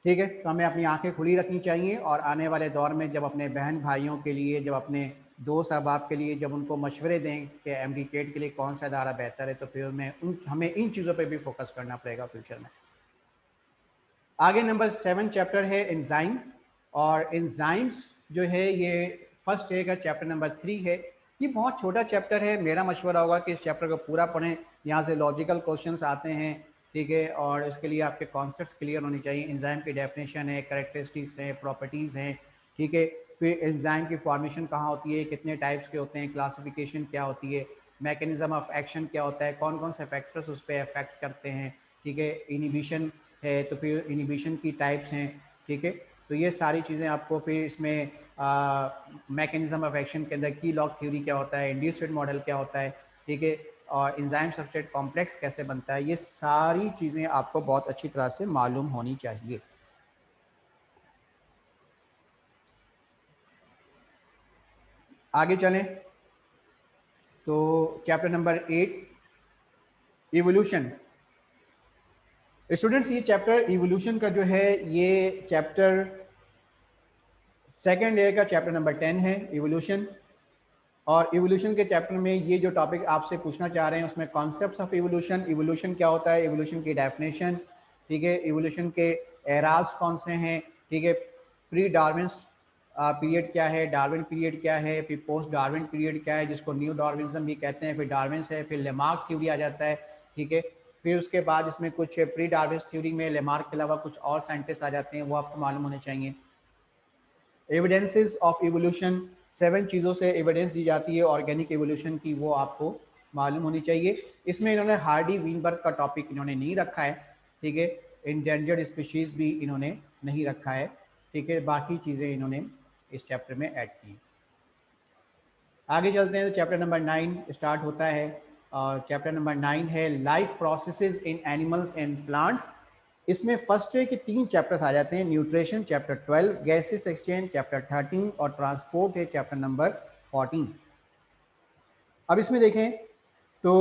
ठीक है, तो हमें अपनी आंखें खुली रखनी चाहिए और आने वाले दौर में जब अपने बहन भाइयों के लिए, जब अपने दोस्त अहबाब के लिए जब उनको मशवरे दें कि एमडी केट के लिए कौन सा इदारा बेहतर है, तो फिर हमें इन चीज़ों पे भी फोकस करना पड़ेगा फ्यूचर में। आगे नंबर 7 चैप्टर है एंजाइम, और एंजाइम्स जो है ये फर्स्ट है का चैप्टर नंबर 3 है। ये बहुत छोटा चैप्टर है, मेरा मशवरा होगा कि इस चैप्टर को पूरा पढ़ें। यहाँ से लॉजिकल क्वेश्चंस आते हैं, ठीक है, और इसके लिए आपके कॉन्सेप्ट्स क्लियर होने चाहिए। एंजाइम की डेफिनेशन है, कैरेक्टरिस्टिक्स हैं, प्रॉपर्टीज़ हैं। ठीक है, फिर एंजाइम की फॉर्मेशन कहाँ होती है, कितने टाइप्स के होते हैं, क्लासिफिकेशन क्या होती है, मैकेनिज्म ऑफ एक्शन क्या होता है, कौन कौन से फैक्टर्स उस पर अफेक्ट करते हैं। ठीक है, इनिबिशन है तो फिर इनिबिशन की टाइप्स हैं। ठीक है, तो ये सारी चीज़ें आपको फिर इसमें मैकेनिज्म ऑफ एक्शन के अंदर की लॉग थ्योरी क्या होता है, इंड्यूस्ड मॉडल क्या होता है, ठीक है, और एंजाइम सबस्ट्रेट कॉम्प्लेक्स कैसे बनता है, ये सारी चीज़ें आपको बहुत अच्छी तरह से मालूम होनी चाहिए। आगे चलें तो चैप्टर नंबर 8 इवोल्यूशन। स्टूडेंट्स ये चैप्टर इवोल्यूशन का जो है, ये चैप्टर सेकेंड ईयर का चैप्टर नंबर 10 है इवोल्यूशन। और इवोल्यूशन के चैप्टर में ये जो टॉपिक आपसे पूछना चाह रहे हैं उसमें कॉन्सेप्ट्स ऑफ इवोल्यूशन, इवोल्यूशन क्या होता है, इवोल्यूशन की डेफिनेशन, ठीक है, इवोल्यूशन के एराज कौन से हैं, ठीक है, प्री डार्विन्स पीरियड क्या है, डार्विन पीरियड क्या है, फिर पोस्ट डार्विन पीरियड क्या है जिसको न्यू डार्विनिज्म भी कहते हैं, फिर डार्विन्स है, फिर लेमार्क थ्योरी आ जाता है, ठीक है। फिर उसके बाद इसमें कुछ प्री डार्विन्स थ्योरी में लेमार्क के अलावा कुछ और साइंटिस्ट आ जाते हैं, वो आपको मालूम होने चाहिए। एविडेंसेस ऑफ इवोल्यूशन, 7 चीज़ों से एविडेंस दी जाती है ऑर्गेनिक इवोल्यूशन की, वो आपको मालूम होनी चाहिए। इसमें इन्होंने हार्डी वीनबर्ग का टॉपिक इन्होंने नहीं रखा है, ठीक है। इंडेंजर्ड स्पीशीज भी इन्होंने नहीं रखा है, ठीक है। बाकी चीज़ें इन्होंने इस चैप्टर में ऐड की। आगे चलते हैं तो चैप्टर नंबर 9 स्टार्ट होता है। और चैप्टर नंबर 9 है life processes in animals and plants. इसमें फर्स्ट है कि 3 चैप्टर्स आ जाते हैं, nutrition chapter 12, gases exchange chapter 13 और ट्रांसपोर्ट है चैप्टर नंबर 14। अब इसमें देखें तो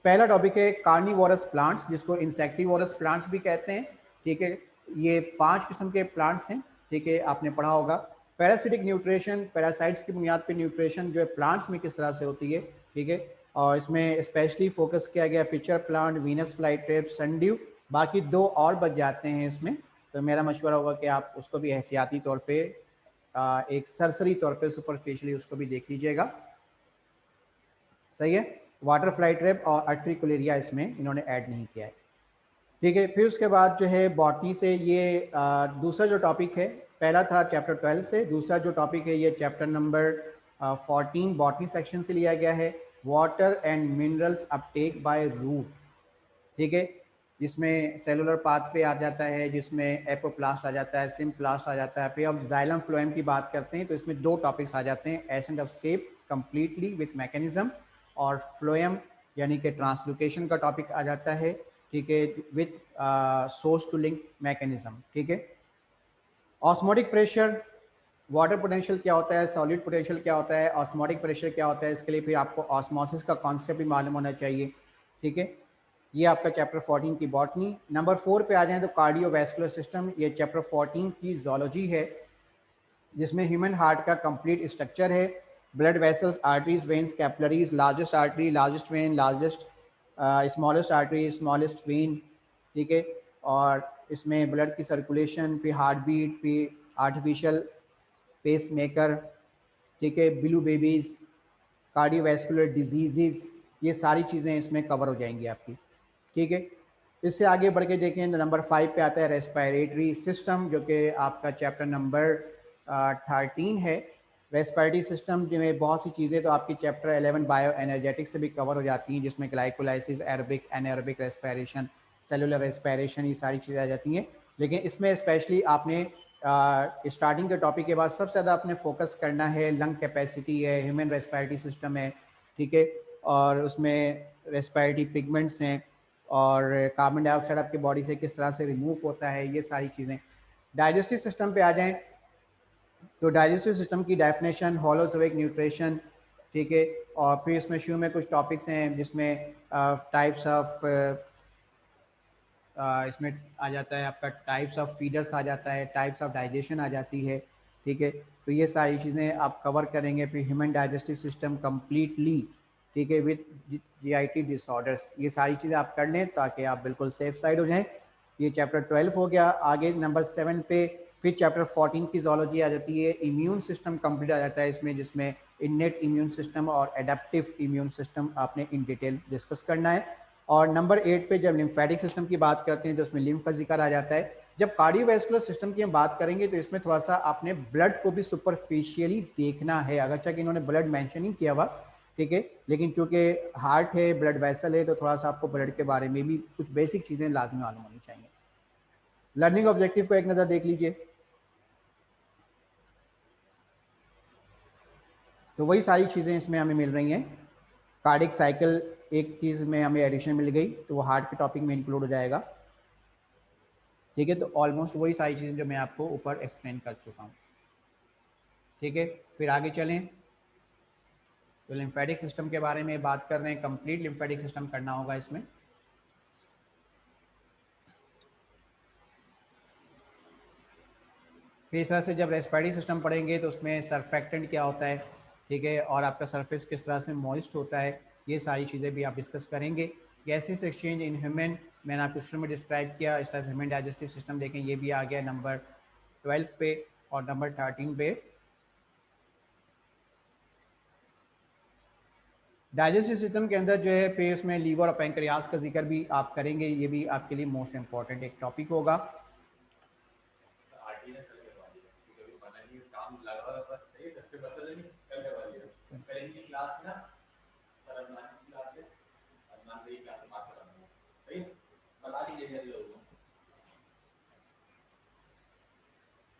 पहला टॉपिक है कार्निवोरस प्लांट्स, जिसको इंसेक्टिवोरस प्लांट्स भी कहते हैं, ठीक है। ये 5 किस्म के प्लांट्स हैं, ठीक है, आपने पढ़ा होगा। पैरासिटिक न्यूट्रिशन, पैरासाइट्स की बुनियाद पर न्यूट्रिशन जो है प्लांट्स में किस तरह से होती है, ठीक है। और इसमें स्पेशली फोकस किया गया pitcher plant, Venus fly trap, sundew. बाकी 2 और बच जाते हैं इसमें, तो मेरा मशवरा होगा कि आप उसको भी एहतियाती तौर पे एक सरसरी तौर पे सुपरफिशियली उसको भी देख लीजिएगा, सही है। वाटर फ्लाई ट्रैप और अर्ट्रिकुलेरिया इसमें इन्होंने ऐड नहीं किया है, ठीक है। फिर उसके बाद जो है बॉटनी से ये दूसरा जो टॉपिक है, पहला था चैप्टर 12 से, दूसरा जो टॉपिक है ये चैप्टर नंबर 14 बॉटनी सेक्शन से लिया गया है। Water and minerals uptake by root, ठीक है। जिसमें सेलुलर पाथवे आ जाता है, जिसमें एपोप्लास्ट आ जाता है, सिम्प्लास्ट आ जाता है। फिर अब जाइलम फ्लोएम की बात करते हैं तो इसमें 2 टॉपिक्स आ जाते हैं, ascent of shape completely with mechanism, और फ्लोएम यानी कि ट्रांसलोकेशन का टॉपिक आ जाता है, ठीक है, with source to link mechanism, ठीक है। ऑस्मोटिक प्रेशर, वाटर पोटेंशियल क्या होता है, सॉलिड पोटेंशियल क्या होता है, ऑस्मोटिक प्रेशर क्या होता है, इसके लिए फिर आपको ऑस्मोसिस का कॉन्सेप्ट भी मालूम होना चाहिए, ठीक है। ये आपका चैप्टर 14 की बॉटनी। नंबर 4 पे आ जाएं तो कार्डियोवैस्कुलर सिस्टम, ये चैप्टर 14 की जोलॉजी है, जिसमें ह्यूमन हार्ट का कंप्लीट स्ट्रक्चर है, blood vessels, arteries, veins, capillaries, largest artery, largest when, largest smallest artery, smallest when, ठीक है। और इसमें ब्लड की सर्कुलेशन, फिर हार्ट बीट, फिर आर्टिफिशियल पेस मेकर, ठीक है, ब्लू बेबीज़, कार्डियोवैस्कुलर डिजीज़, ये सारी चीज़ें इसमें कवर हो जाएंगी आपकी, ठीक है। इससे आगे बढ़ के देखें तो नंबर 5 पे आता है रेस्पिरेटरी सिस्टम, जो कि आपका चैप्टर नंबर 13 है। रेस्पिरेटरी सिस्टम में बहुत सी चीज़ें तो आपकी चैप्टर 11 बायो एनर्जेटिक्स से भी कवर हो जाती हैं, जिसमें glycolysis, aerobic, anaerobic respiration, cellular respiration, ये सारी चीज़ें आ जाती हैं। लेकिन इसमें स्पेशली आपने स्टार्टिंग के टॉपिक के बाद सबसे ज़्यादा आपने फोकस करना है लंग कैपेसिटी है, ह्यूमन रेस्पिरेटरी सिस्टम है, ठीक है। और उसमें रेस्पिरेटरी पिगमेंट्स हैं, और कार्बन डाइऑक्साइड आपकी बॉडी से किस तरह से रिमूव होता है, ये सारी चीज़ें। डाइजेस्टिव सिस्टम पे आ जाएं तो डाइजेस्टिव सिस्टम की डेफिनेशन, होलोजोइक न्यूट्रिशन, ठीक है। और फिर इसमें शुरू में कुछ टॉपिक्स हैं जिसमें टाइप्स ऑफ इसमें आ जाता है आपका टाइप्स ऑफ फीडर्स आ जाता है, टाइप्स ऑफ डाइजेशन आ जाती है, ठीक है। तो ये सारी चीज़ें आप कवर करेंगे। फिर ह्यूमन डाइजेस्टिव सिस्टम कम्प्लीटली, ठीक है, विथ जीआईटी डिसऑर्डर्स, ये सारी चीज़ें आप कर लें ताकि आप बिल्कुल सेफ साइड हो जाएं। ये चैप्टर 12 हो गया। आगे नंबर 7 पे फिर चैप्टर 14 की जोलॉजी आ जाती है, इम्यून सिस्टम कंप्लीट आ जाता है इसमें, जिसमें इननेट इम्यून सिस्टम और एडेप्टिव इम्यून सिस्टम आपने इन डिटेल डिस्कस करना है। और नंबर 8 पे जब लिम्फेटिक सिस्टम की बात करते हैं तो उसमें लिम्फ का जिक्र आ जाता है। जब कार्डियोवैस्कुलर सिस्टम की हम बात करेंगे तो इसमें थोड़ा सा आपने ब्लड को भी सुपरफिशियली देखना है, अगरचे कि इन्होंने ब्लड मेंशन नहीं किया हुआ, ठीक है, लेकिन चूंकि हार्ट है, ब्लड वेसल है, तो थोड़ा सा आपको ब्लड के बारे में भी कुछ बेसिक चीज़ें लाजमी मालूम होनी चाहिए। लर्निंग ऑब्जेक्टिव को एक नज़र देख लीजिए, तो वही सारी चीज़ें इसमें हमें मिल रही हैं। कार्डिक साइकिल एक चीज़ में हमें एडिशन मिल गई, तो वो हार्ट के टॉपिक में इंक्लूड हो जाएगा, ठीक है। तो ऑलमोस्ट वही सारी चीज़ें जो मैं आपको ऊपर एक्सप्लेन कर चुका हूँ, ठीक है। फिर आगे चलें तो लिम्फेटिक सिस्टम के बारे में बात कर रहे हैं, कंप्लीट लिम्फेटिक सिस्टम करना होगा इसमें। फिर इस तरह से जब रेस्पिरेटरी सिस्टम पढ़ेंगे तो उसमें सरफेक्टेंट क्या होता है, ठीक है, और आपका सरफेस किस तरह से मॉइस्ट होता है, ये सारी चीज़ें भी आप डिस्कस करेंगे। गैसेस एक्सचेंज इन ह्यूमन मैंने आपको शुरू में डिस्क्राइब किया, इस तरह से ह्यूमन डाइजेस्टिव सिस्टम देखें, ये भी आ गया नंबर 12 पे। और नंबर 13 पे डाइजेस्टिव सिस्टम के अंदर जो है फिर उसमें लीवर और पैंक्रियाज का जिक्र भी आप करेंगे, ये भी आपके लिए मोस्ट इंपॉर्टेंट एक टॉपिक होगा।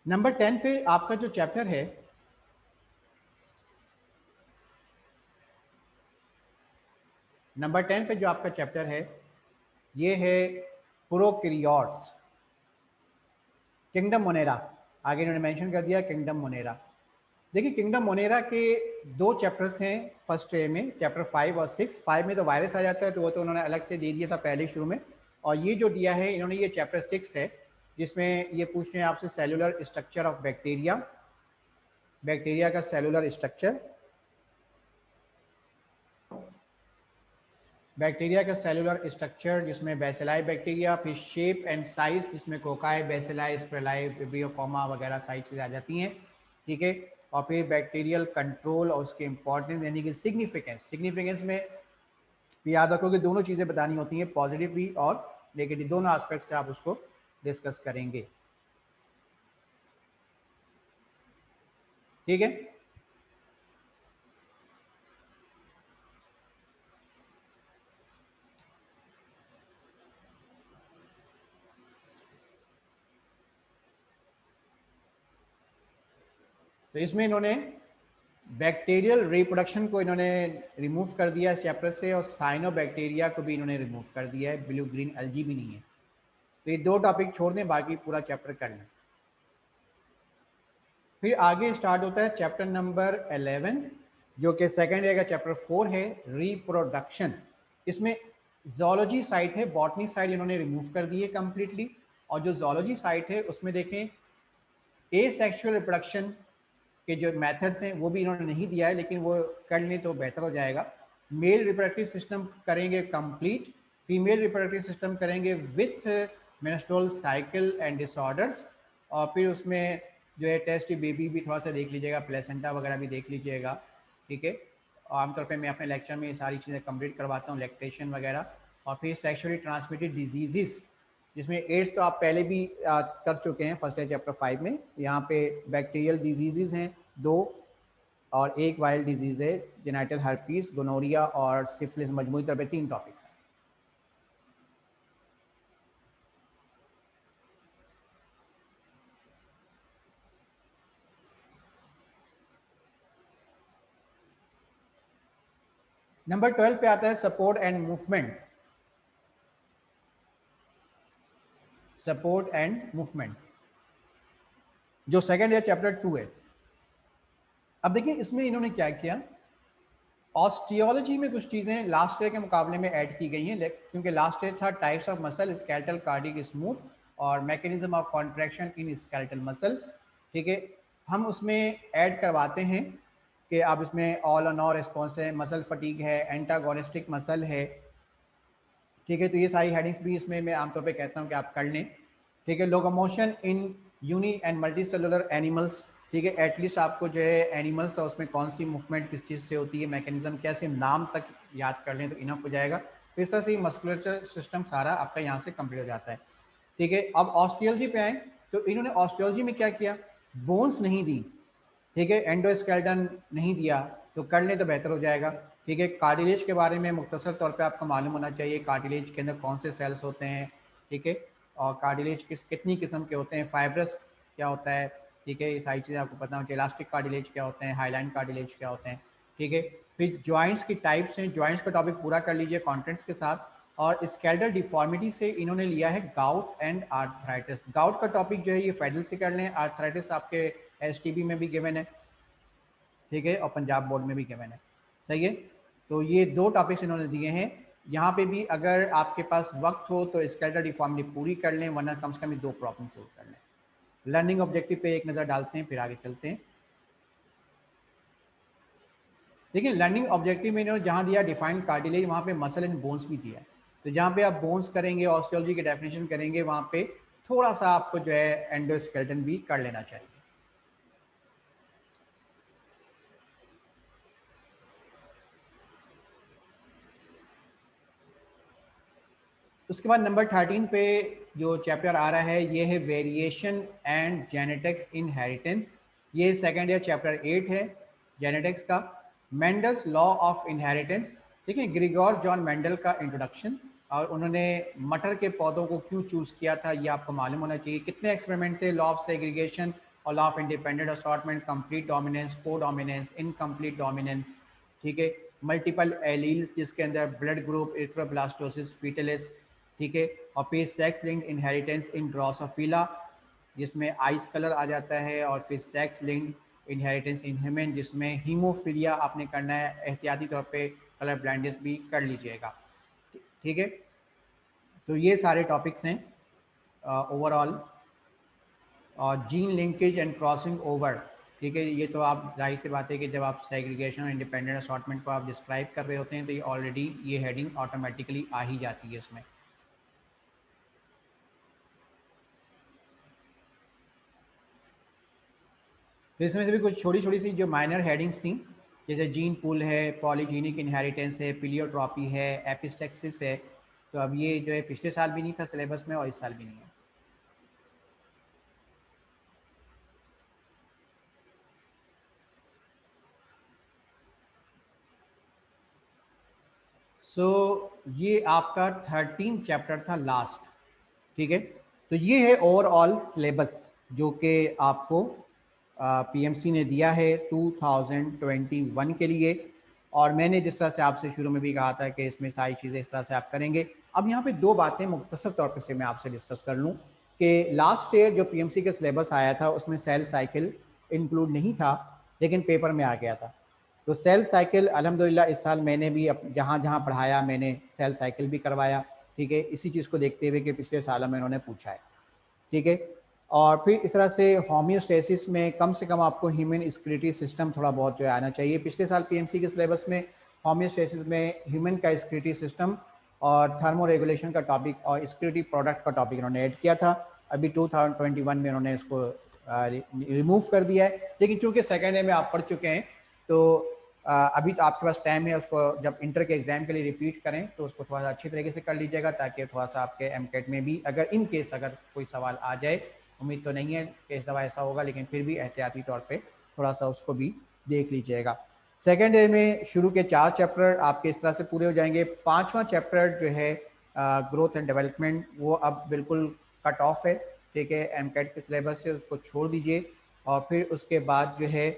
नंबर 10 पे आपका जो चैप्टर है नंबर 10 पे जो आपका चैप्टर है ये है प्रोकैरियोट्स, किंगडम मोनेरा। आगे इन्होंने मेंशन कर दिया किंगडम मोनेरा। देखिए किंगडम मोनेरा के दो चैप्टर्स हैं फर्स्ट ए में, चैप्टर 5 और 6। 5 में तो वायरस आ जाता है, तो वो तो उन्होंने अलग से दे दिया था पहले शुरू में, और ये जो दिया है इन्होंने ये चैप्टर 6 है, जिसमें ये पूछ रहे हैं आपसे cellular structure of bacteria, bacteria का सेलुलर स्ट्रक्चर, बैक्टीरिया का सेलुलर स्ट्रक्चर जिसमें बैसिलाई बैक्टीरिया, फिर शेप एंड साइज जिसमें कोकाई, बैसिलाई, स्पेलाई, विब्रियोकोमा वगैरह सारी चीज़ें आ जाती हैं, ठीक है। और फिर बैक्टीरियल कंट्रोल और उसके इंपॉर्टेंस यानी कि सिग्निफिकेंस, सिग्निफिकेंस में भी याद रखो कि दोनों चीज़ें बतानी होती हैं, पॉजिटिव भी और नेगेटिव, दोनों एस्पेक्ट से आप उसको डिस्कस करेंगे, ठीक है। तो इसमें इन्होंने बैक्टीरियल रिप्रोडक्शन को इन्होंने रिमूव कर दिया इस चैप्टर से, और साइनो बैक्टीरिया को भी इन्होंने रिमूव कर दिया है, ब्लू ग्रीन एल्जी भी नहीं है। तो ये दो टॉपिक छोड़ दें, बाकी पूरा चैप्टर कर लें। फिर आगे स्टार्ट होता है चैप्टर नंबर 11, जो कि सेकेंड ईयर का चैप्टर 4 है, रिप्रोडक्शन। इसमें जोलॉजी साइट है, बॉटनी साइट इन्होंने रिमूव कर दी है कम्प्लीटली, और जो जोलॉजी साइट है उसमें देखें एसेक्सुअल रिप्रोडक्शन के जो मेथड्स हैं वो भी इन्होंने नहीं दिया है, लेकिन वो कर लें तो बेहतर हो जाएगा। मेल रिप्रोडक्टिव सिस्टम करेंगे कंप्लीट, फीमेल रिप्रोडक्टिव सिस्टम करेंगे with menstrual cycle and disorders, और फिर उसमें जो है टेस्ट बेबी भी थोड़ा सा देख लीजिएगा, प्लेसेंटा वगैरह भी देख लीजिएगा, ठीक है। आमतौर पे मैं अपने लेक्चर में ये सारी चीज़ें कंप्लीट करवाता हूँ, लैक्टेशन वगैरह। और फिर सेक्सुअली ट्रांसमिटेड डिजीजेस, जिसमें एड्स तो आप पहले भी कर चुके हैं फर्स्ट चैप्टर 5 में। यहाँ पे बैक्टीरियल डिजीजेस हैं 2, और एक वायरल डिजीज़ है जेनिटल हर्पीस, गोनोरिया और सिफिलिस, मजमूई तौर पे 3 टॉपिक्स हैं। नंबर 12 पे आता है support and movement, support and movement जो सेकेंड ईयर चैप्टर 2 है। अब देखिए इसमें इन्होंने क्या किया, ऑस्टियोलॉजी में कुछ चीज़ें लास्ट ईयर के मुकाबले में ऐड की गई हैं, क्योंकि लास्ट ईयर था types of muscle, skeletal, cardiac, smooth, और mechanism of contraction in skeletal muscle, ठीक है। हम उसमें ऐड करवाते हैं कि आप इसमें ऑल और नो रिस्पॉन्स है, मसल फटीग है, एंटागोनिस्टिक मसल है, ठीक है। तो ये सारी हेडिंग्स भी इसमें मैं आमतौर पे कहता हूँ कि आप कर लें, ठीक है। Locomotion in uni and multi cellular animals, ठीक है, एटलीस्ट आपको जो है एनिमल्स और उसमें कौन सी मूवमेंट किस चीज़ से होती है, मैकेनिज्म कैसे, नाम तक याद कर लें तो इनफ हो जाएगा। तो इस तरह से मस्कुलर सिस्टम सारा आपका यहाँ से कंप्लीट हो जाता है, ठीक है। अब ऑस्टियोलॉजी पे आए तो इन्होंने ऑस्टियोलॉजी में क्या किया, बोन्स नहीं दी, ठीक है, एंडोस्केलेटन नहीं दिया, तो कर लें तो बेहतर हो जाएगा, ठीक है। कार्टिलेज के बारे में मुख्तसर तौर पे आपको मालूम होना चाहिए, कार्टिलेज के अंदर कौन से सेल्स होते हैं, ठीक है, और कार्टिलेज कितनी किस्म के होते हैं, फाइब्रस क्या होता है, ठीक है, ये सारी चीज़ें आपको पता होनी चाहिए। इलास्टिक कार्टिलेज क्या होते हैं, हाईलाइन कार्टिलेज क्या होते हैं, ठीक है। फिर जॉइंट्स की टाइप्स हैं, जॉइंट्स का टॉपिक पूरा कर लीजिए कॉन्टेंट्स के साथ। और स्केलेटल डिफॉर्मिटी से इन्होंने लिया है गाउट एंड आर्थराइटिस। गाउट का टॉपिक जो है ये फेडरल से कर लें, आर्थराइटिस आपके एसटीबी में भी गिवन है, ठीक है, और पंजाब बोर्ड में भी गिवन है, सही है। तो ये 2 टॉपिक्स इन्होंने दिए हैं। यहाँ पे भी अगर आपके पास वक्त हो तो स्केलेटल डिफॉर्मिटी पूरी कर लें, वरना कम से कम 2 प्रॉब्लम सोल्व कर लें, लर्निंग ऑब्जेक्टिव पे एक नज़र डालते हैं, फिर आगे चलते हैं। देखिए लर्निंग ऑब्जेक्टिव में इन्होंने जहाँ दिया डिफाइंड कार्टिलेज, वहाँ पे मसल एंड बोन्स भी दिया है। तो जहाँ पे आप बोन्स करेंगे, ऑस्टियोलॉजी की डेफिनेशन करेंगे, वहाँ पे थोड़ा सा आपको जो है एंडोस्केलेटन भी कर लेना चाहिए। उसके बाद नंबर 13 पे जो चैप्टर आ रहा है ये है variation and genetics in inheritance. ये सेकेंड ईयर चैप्टर 8 है जेनेटिक्स का। Mendel's law of inheritance. देखिए ग्रिगोर जॉन मेंडल का इंट्रोडक्शन, और उन्होंने मटर के पौधों को क्यों चूज किया था ये आपको मालूम होना चाहिए। कितने एक्सपेरिमेंट थे, लॉ ऑफ सेग्रीगेशन और law of independent assortment, complete dominance, को डोमिनेंस, इनकम्प्लीट डोमिनेंस, ठीक है, मल्टीपल एलील्स जिसके अंदर ब्लड ग्रुप, एरिथ्रोब्लास्टोसिस, फीटलिस, ठीक है, और फिर sex linked inheritance in Drosophila जिसमें आइस कलर आ जाता है, और फिर sex linked inheritance in human जिसमें हीमोफीलिया आपने करना है, एहतियाती तौर पे कलर ब्लाइंडनेस भी कर लीजिएगा, ठीक है। तो ये सारे टॉपिक्स हैं ओवरऑल। और gene linkage and crossing over, ठीक है, ये तो आप जाहिर सी बात है कि जब आप सेग्रीगेशन और इंडिपेंडेंट असॉर्टमेंट को आप डिस्क्राइब कर रहे होते हैं तो ये ऑलरेडी ये हेडिंग ऑटोमेटिकली आ ही जाती है इसमें। तो इसमें से भी कुछ छोटी छोटी सी जो माइनर हेडिंग्स थी, जैसे जीन पूल है, पॉलीजीनिक इनहेरिटेंस है, पिलियोट्रॉपी है, एपिस्टेक्सिस है। तो अब ये जो है पिछले साल भी नहीं था सिलेबस में और इस साल भी नहीं है। सो ये आपका 13 चैप्टर था लास्ट, ठीक है। तो ये है ओवरऑल सिलेबस जो कि आपको पीएमसी ने दिया है 2021 के लिए। और मैंने जिस तरह से आपसे शुरू में भी कहा था कि इसमें सारी चीज़ें इस तरह से आप करेंगे। अब यहाँ पे दो बातें मुख्तसर तौर पर से मैं आपसे डिस्कस कर लूँ कि लास्ट ईयर जो पीएमसी का सिलेबस आया था उसमें सेल साइकिल इंक्लूड नहीं था, लेकिन पेपर में आ गया था। तो सेल साइकिल अल्हम्दुलिल्लाह इस साल मैंने भी जहाँ जहाँ पढ़ाया मैंने सेल साइकिल भी करवाया, ठीक है, इसी चीज़ को देखते हुए कि पिछले सालों में उन्होंने पूछा है, ठीक है। और फिर इस तरह से होम्योस्टेसिस में कम से कम आपको ह्यूमन स्क्रिटी सिस्टम थोड़ा बहुत जो है आना चाहिए। पिछले साल पीएमसी के सिलेबस में होम्योस्टेसिस में ह्यूमन का स्क्रिटी सिस्टम और थर्मो रेगुलेशन का टॉपिक और स्क्रिटी प्रोडक्ट का टॉपिक इन्होंने ऐड किया था। अभी 2021 में उन्होंने इसको रिमूव कर दिया है, लेकिन चूंकि सेकेंड ईयर में आप पढ़ चुके हैं तो अभी तो आपके पास टाइम है, उसको जब इंटर के एग्जाम के लिए रिपीट करें तो उसको थोड़ा सा अच्छी तरीके से कर लीजिएगा, ताकि थोड़ा सा आपके एमकेट में भी अगर इन केस अगर कोई सवाल आ जाए, उम्मीद तो नहीं है कि इस दफ़ा ऐसा होगा, लेकिन फिर भी एहतियाती तौर पे थोड़ा सा उसको भी देख लीजिएगा। सेकेंड ईयर में शुरू के 4 चैप्टर आपके इस तरह से पूरे हो जाएंगे। 5वां चैप्टर जो है ग्रोथ एंड डेवलपमेंट, वो अब बिल्कुल कट ऑफ है, ठीक है, एमकेट के सिलेबस से उसको छोड़ दीजिए। और फिर उसके बाद जो है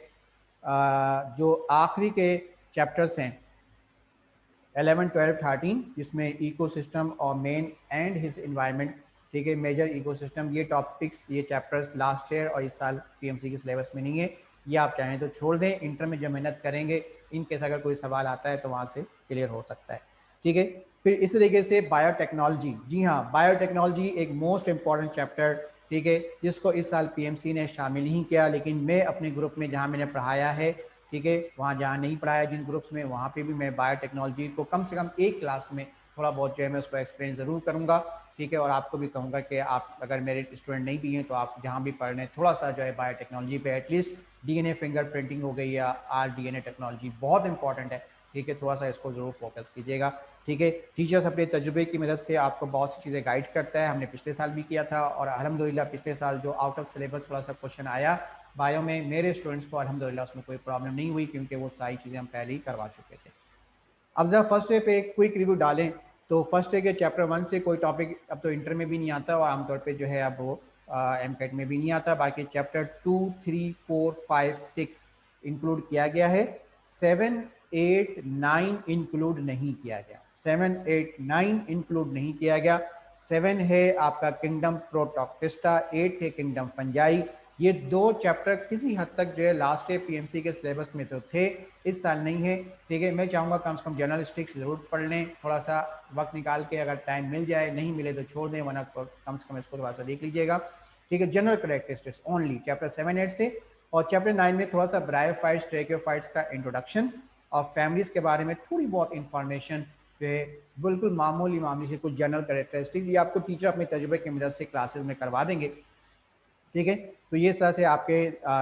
जो आखिरी के चैप्टर्स हैं 11, 12, 13, जिसमें इकोसिस्टम और मेन एंड हिज एनवायरनमेंट, ठीक है, मेजर इकोसिस्टम, ये टॉपिक्स ये चैप्टर्स लास्ट ईयर और इस साल पीएमसी के सिलेबस में नहीं है। ये आप चाहें तो छोड़ दें, इंटर में जो मेहनत करेंगे इन केस अगर कोई सवाल आता है तो वहाँ से क्लियर हो सकता है, ठीक है। फिर इस तरीके से बायोटेक्नोलॉजी, जी हाँ, बायोटेक्नोलॉजी एक मोस्ट इंपॉर्टेंट चैप्टर, ठीक है, जिसको इस साल पीएमसी ने शामिल नहीं किया, लेकिन मैं अपने ग्रुप में जहाँ मैंने पढ़ाया है, ठीक है, वहाँ जहाँ नहीं पढ़ाया जिन ग्रुप्स में, वहाँ पे भी मैं बायोटेक्नोलॉजी को कम से कम एक क्लास में थोड़ा बहुत जो है मैं उसको एक्सप्लेन ज़रूर करूँगा, ठीक है। और आपको भी कहूँगा कि आप अगर मेरे स्टूडेंट नहीं भी हैं तो आप जहाँ भी पढ़ रहे हैं थोड़ा सा जो है बायोटेक्नोलॉजी पे एटलीस्ट डीएनए फिंगर प्रिंटिंग हो गई या आरडीएनए टेक्नोलॉजी बहुत इंपॉर्टेंट है, ठीक है, थोड़ा सा इसको ज़रूर फोकस कीजिएगा, ठीक है। टीचर्स अपने तजुर्बे की मदद से आपको बहुत सी चीज़ें गाइड करता है, हमने पिछले साल भी किया था, और अल्हम्दुलिल्लाह पिछले साल जो आउट ऑफ सिलेबस थोड़ा सा क्वेश्चन आया बायो में, मेरे स्टूडेंट्स को अल्हम्दुलिल्लाह उसमें कोई प्रॉब्लम नहीं हुई, क्योंकि वो सारी चीज़ें हम पहले ही करवा चुके थे। अब जब फर्स्ट डे पे एक क्विक रिव्यू डालें तो फर्स्ट डे के चैप्टर 1 से कोई टॉपिक अब तो इंटर में भी नहीं आता और आमतौर पे जो है अब वो एमकेट में भी नहीं आता। बाकी चैप्टर 2, 3, 4, 5, 6 इंक्लूड किया गया है, 7, 8, 9 इंक्लूड नहीं किया गया, 7, 8, 9 इंक्लूड नहीं किया गया। 7 है आपका किंगडम प्रोटोक्टिस्टा, 8 है किंगडम फंजाई। ये दो चैप्टर किसी हद तक जो है लास्ट ईयर पीएमसी के सिलेबस में तो थे, इस साल नहीं है, ठीक है। मैं चाहूँगा कम से कम जर्नलिस्टिक्स ज़रूर पढ़ लें, थोड़ा सा वक्त निकाल के, अगर टाइम मिल जाए, नहीं मिले तो छोड़ दें, वरना कम से कम इसको थोड़ा सा देख लीजिएगा। ठीक है, जनरल करेक्टरिस्टिक्स ओनली चैप्टर 7-8 से। और चैप्टर 9 में थोड़ा सा ब्रायोफाइट्स, ट्रैकियोफाइट्स का इंट्रोडक्शन और फैमिलीज के बारे में थोड़ी बहुत इंफॉर्मेशन जो है, बिल्कुल मामूली से कुछ जनरल करेक्टरिस्टिक्स ये आपको टीचर अपने तजुर्बे की मदद से क्लासेस में करवा देंगे। ठीक है, तो ये इस तरह से आपके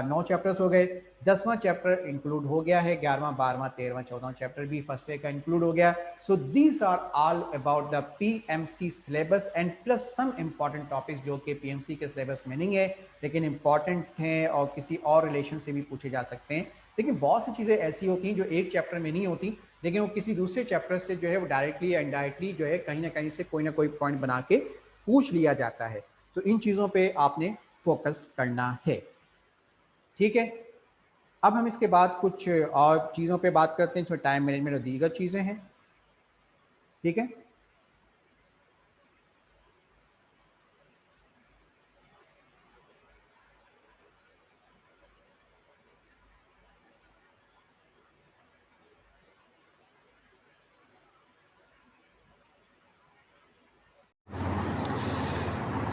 9 चैप्टर्स हो गए। 10वां चैप्टर इंक्लूड हो गया है, 11वां 12वां 13वां 14वां चैप्टर भी फर्स्ट ईयर का इंक्लूड हो गया। So these are all about the PMC syllabus and plus some important topics जो कि पीएमसी के सिलेबस में नहीं है लेकिन इंपॉर्टेंट हैं और किसी और रिलेशन से भी पूछे जा सकते हैं। लेकिन बहुत सी चीज़ें ऐसी होती हैं जो एक चैप्टर में नहीं होती लेकिन वो किसी दूसरे चैप्टर से जो है वो डायरेक्टली या इनडायरेक्टली जो है कहीं ना कहीं से कोई ना कोई पॉइंट बना के पूछ लिया जाता है। तो इन चीज़ों पे आपने फोकस करना है। ठीक है, अब हम इसके बाद कुछ और चीज़ों पे बात करते हैं, इसमें टाइम मैनेजमेंट और दीगर चीज़ें हैं। ठीक है,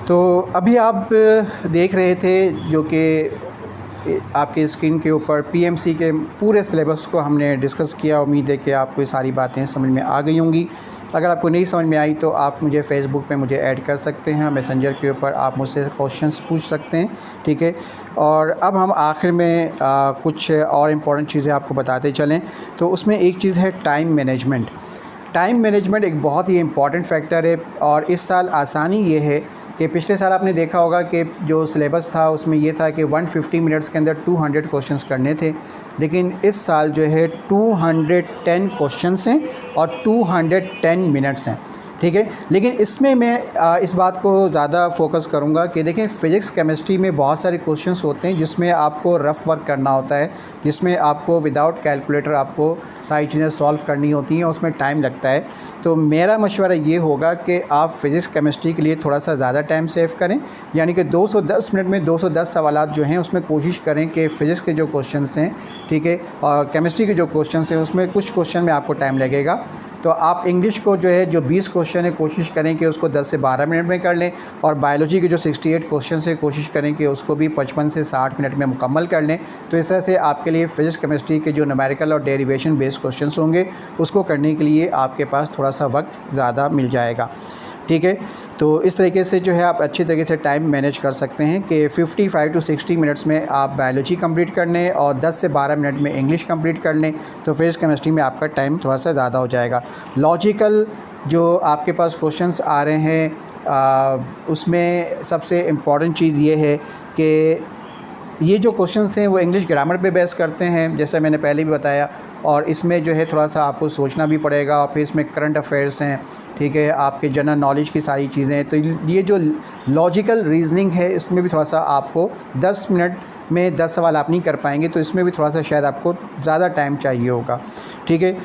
तो अभी आप देख रहे थे जो कि आपके स्क्रीन के ऊपर पीएमसी के पूरे सिलेबस को हमने डिस्कस किया। उम्मीद है कि आपको ये सारी बातें समझ में आ गई होंगी। अगर आपको नहीं समझ में आई तो आप मुझे फेसबुक पे मुझे ऐड कर सकते हैं, मैसेंजर के ऊपर आप मुझसे क्वेश्चंस पूछ सकते हैं। ठीक है, और अब हम आखिर में कुछ और इम्पोर्टेंट चीज़ें आपको बताते चलें। तो उसमें एक चीज़ है टाइम मैनेजमेंट। टाइम मैनेजमेंट एक बहुत ही इम्पॉर्टेंट फैक्टर है और इस साल आसानी ये है कि पिछले साल आपने देखा होगा कि जो सिलेबस था उसमें ये था कि 150 मिनट्स के अंदर 200 क्वेश्चंस करने थे, लेकिन इस साल जो है 210 क्वेश्चंस हैं और 210 मिनट्स हैं। ठीक है, लेकिन इसमें मैं इस बात को ज़्यादा फोकस करूँगा कि देखें फ़िज़िक्स केमिस्ट्री में बहुत सारे क्वेश्चंस होते हैं जिसमें आपको रफ़ वर्क करना होता है, जिसमें आपको विदाउट कैलकुलेटर आपको सारी चीज़ें सॉल्व करनी होती हैं, उसमें टाइम लगता है। तो मेरा मशवरा ये होगा कि आप फ़िज़िक्स केमिस्ट्री के लिए थोड़ा सा ज़्यादा टाइम सेव करें, यानी कि 210 मिनट में 210 सवालात जो हैं उसमें कोशिश करें कि फ़िज़िक्स के जो क्वेश्चंस हैं, ठीक है, और केमिस्ट्री के जो क्वेश्चंस हैं उसमें कुछ क्वेश्चन में आपको टाइम लगेगा। तो आप इंग्लिश को जो है जो 20 क्वेश्चन है कोशिश करें कि उसको 10 से 12 मिनट में कर लें, और बायोलॉजी के जो 68 क्वेश्चन है कोशिश करें कि उसको भी 55 से 60 मिनट में मुकम्मल कर लें। तो इस तरह से आपके लिए फ़िज़िक्स केमिस्ट्री के जो न्यूमेरिकल और डेरिवेशन बेस्ड क्वेश्चंस होंगे उसको करने के लिए आपके पास थोड़ा सा वक्त ज़्यादा मिल जाएगा। ठीक है, तो इस तरीके से जो है आप अच्छी तरीके से टाइम मैनेज कर सकते हैं कि 55 टू 60 मिनट्स में आप बायोलॉजी कंप्लीट कर लें और 10 से 12 मिनट में इंग्लिश कंप्लीट कर लें। तो फिज़िक्स केमिस्ट्री में आपका टाइम थोड़ा सा ज़्यादा हो जाएगा। लॉजिकल जो आपके पास क्वेश्चंस आ रहे हैं उसमें सबसे इम्पॉर्टेंट चीज़ ये है कि ये जो क्वेश्चंस हैं वो इंग्लिश ग्रामर पे बेस करते हैं, जैसे मैंने पहले भी बताया, और इसमें जो है थोड़ा सा आपको सोचना भी पड़ेगा, और फिर इसमें करंट अफेयर्स हैं, ठीक है, आपके जनरल नॉलेज की सारी चीज़ें हैं। तो ये जो लॉजिकल रीजनिंग है इसमें भी थोड़ा सा आपको 10 मिनट में 10 सवाल आप नहीं कर पाएंगे, तो इसमें भी थोड़ा सा शायद आपको ज़्यादा टाइम चाहिए होगा। ठीक है,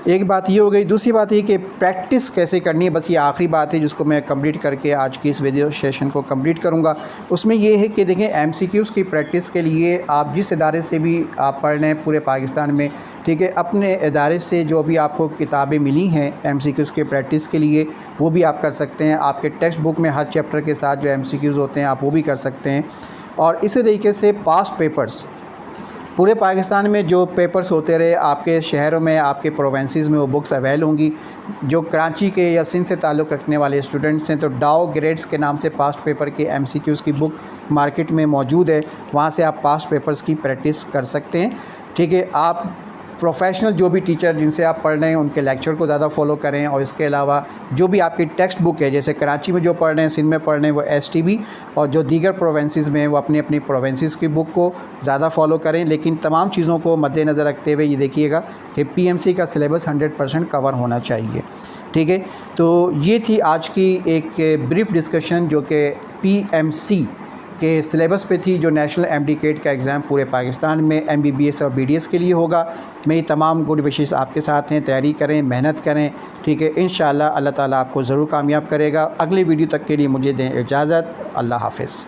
एक बात ये हो गई। दूसरी बात ये कि प्रैक्टिस कैसे करनी है, बस ये आखिरी बात है जिसको मैं कंप्लीट करके आज की इस वीडियो सेशन को कंप्लीट करूँगा। उसमें ये है कि देखें एमसीक्यूज़ की प्रैक्टिस के लिए आप जिस इदारे से भी आप पढ़ रहे हैं पूरे पाकिस्तान में, ठीक है, अपने इदारे से जो भी आपको किताबें मिली हैं एमसीक्यूज़ के प्रैक्टिस के लिए वो भी आप कर सकते हैं। आपके टेक्स्ट बुक में हर चैप्टर के साथ जो एमसीक्यूज़ होते हैं आप वो भी कर सकते हैं। और इसी तरीके से पास्ट पेपर्स, पूरे पाकिस्तान में जो पेपर्स होते रहे आपके शहरों में, आपके प्रोवेंसीज़ में वो बुक्स अवेल होंगी। जो कराची के या सिंध से ताल्लुक़ रखने वाले स्टूडेंट्स हैं तो डाओ ग्रेड्स के नाम से पास्ट पेपर के एमसीक्यूज़ की बुक मार्केट में मौजूद है, वहाँ से आप पास्ट पेपर्स की प्रैक्टिस कर सकते हैं। ठीक है, आप प्रोफेशनल जो भी टीचर जिनसे आप पढ़ रहे हैं उनके लेक्चर को ज़्यादा फॉलो करें, और इसके अलावा जो भी आपकी टेक्स्ट बुक है, जैसे कराची में जो पढ़ रहे हैं, सिंध में पढ़ रहे हैं वो एसटीबी, और जो दीगर प्रोवेंसीज़ में हैं वो अपनी अपनी प्रोवेंसीज़ की बुक को ज़्यादा फॉलो करें। लेकिन तमाम चीज़ों को मद्देनज़र रखते हुए ये देखिएगा कि पीएमसी का सिलेबस 100% कवर होना चाहिए। ठीक है, तो ये थी आज की एक ब्रीफ डिस्कशन जो कि पीएमसी के सिलेबस पे थी, जो नेशनल एमडीकेट का एग्ज़ाम पूरे पाकिस्तान में एमबीबीएस और बीडीएस के लिए होगा। मेरी तमाम गुड विशेस आपके साथ हैं, तैयारी करें, मेहनत करें। ठीक है, इंशाअल्लाह अल्लाह ताला आपको ज़रूर कामयाब करेगा। अगली वीडियो तक के लिए मुझे दें इजाज़त। अल्लाह हाफ़िज़।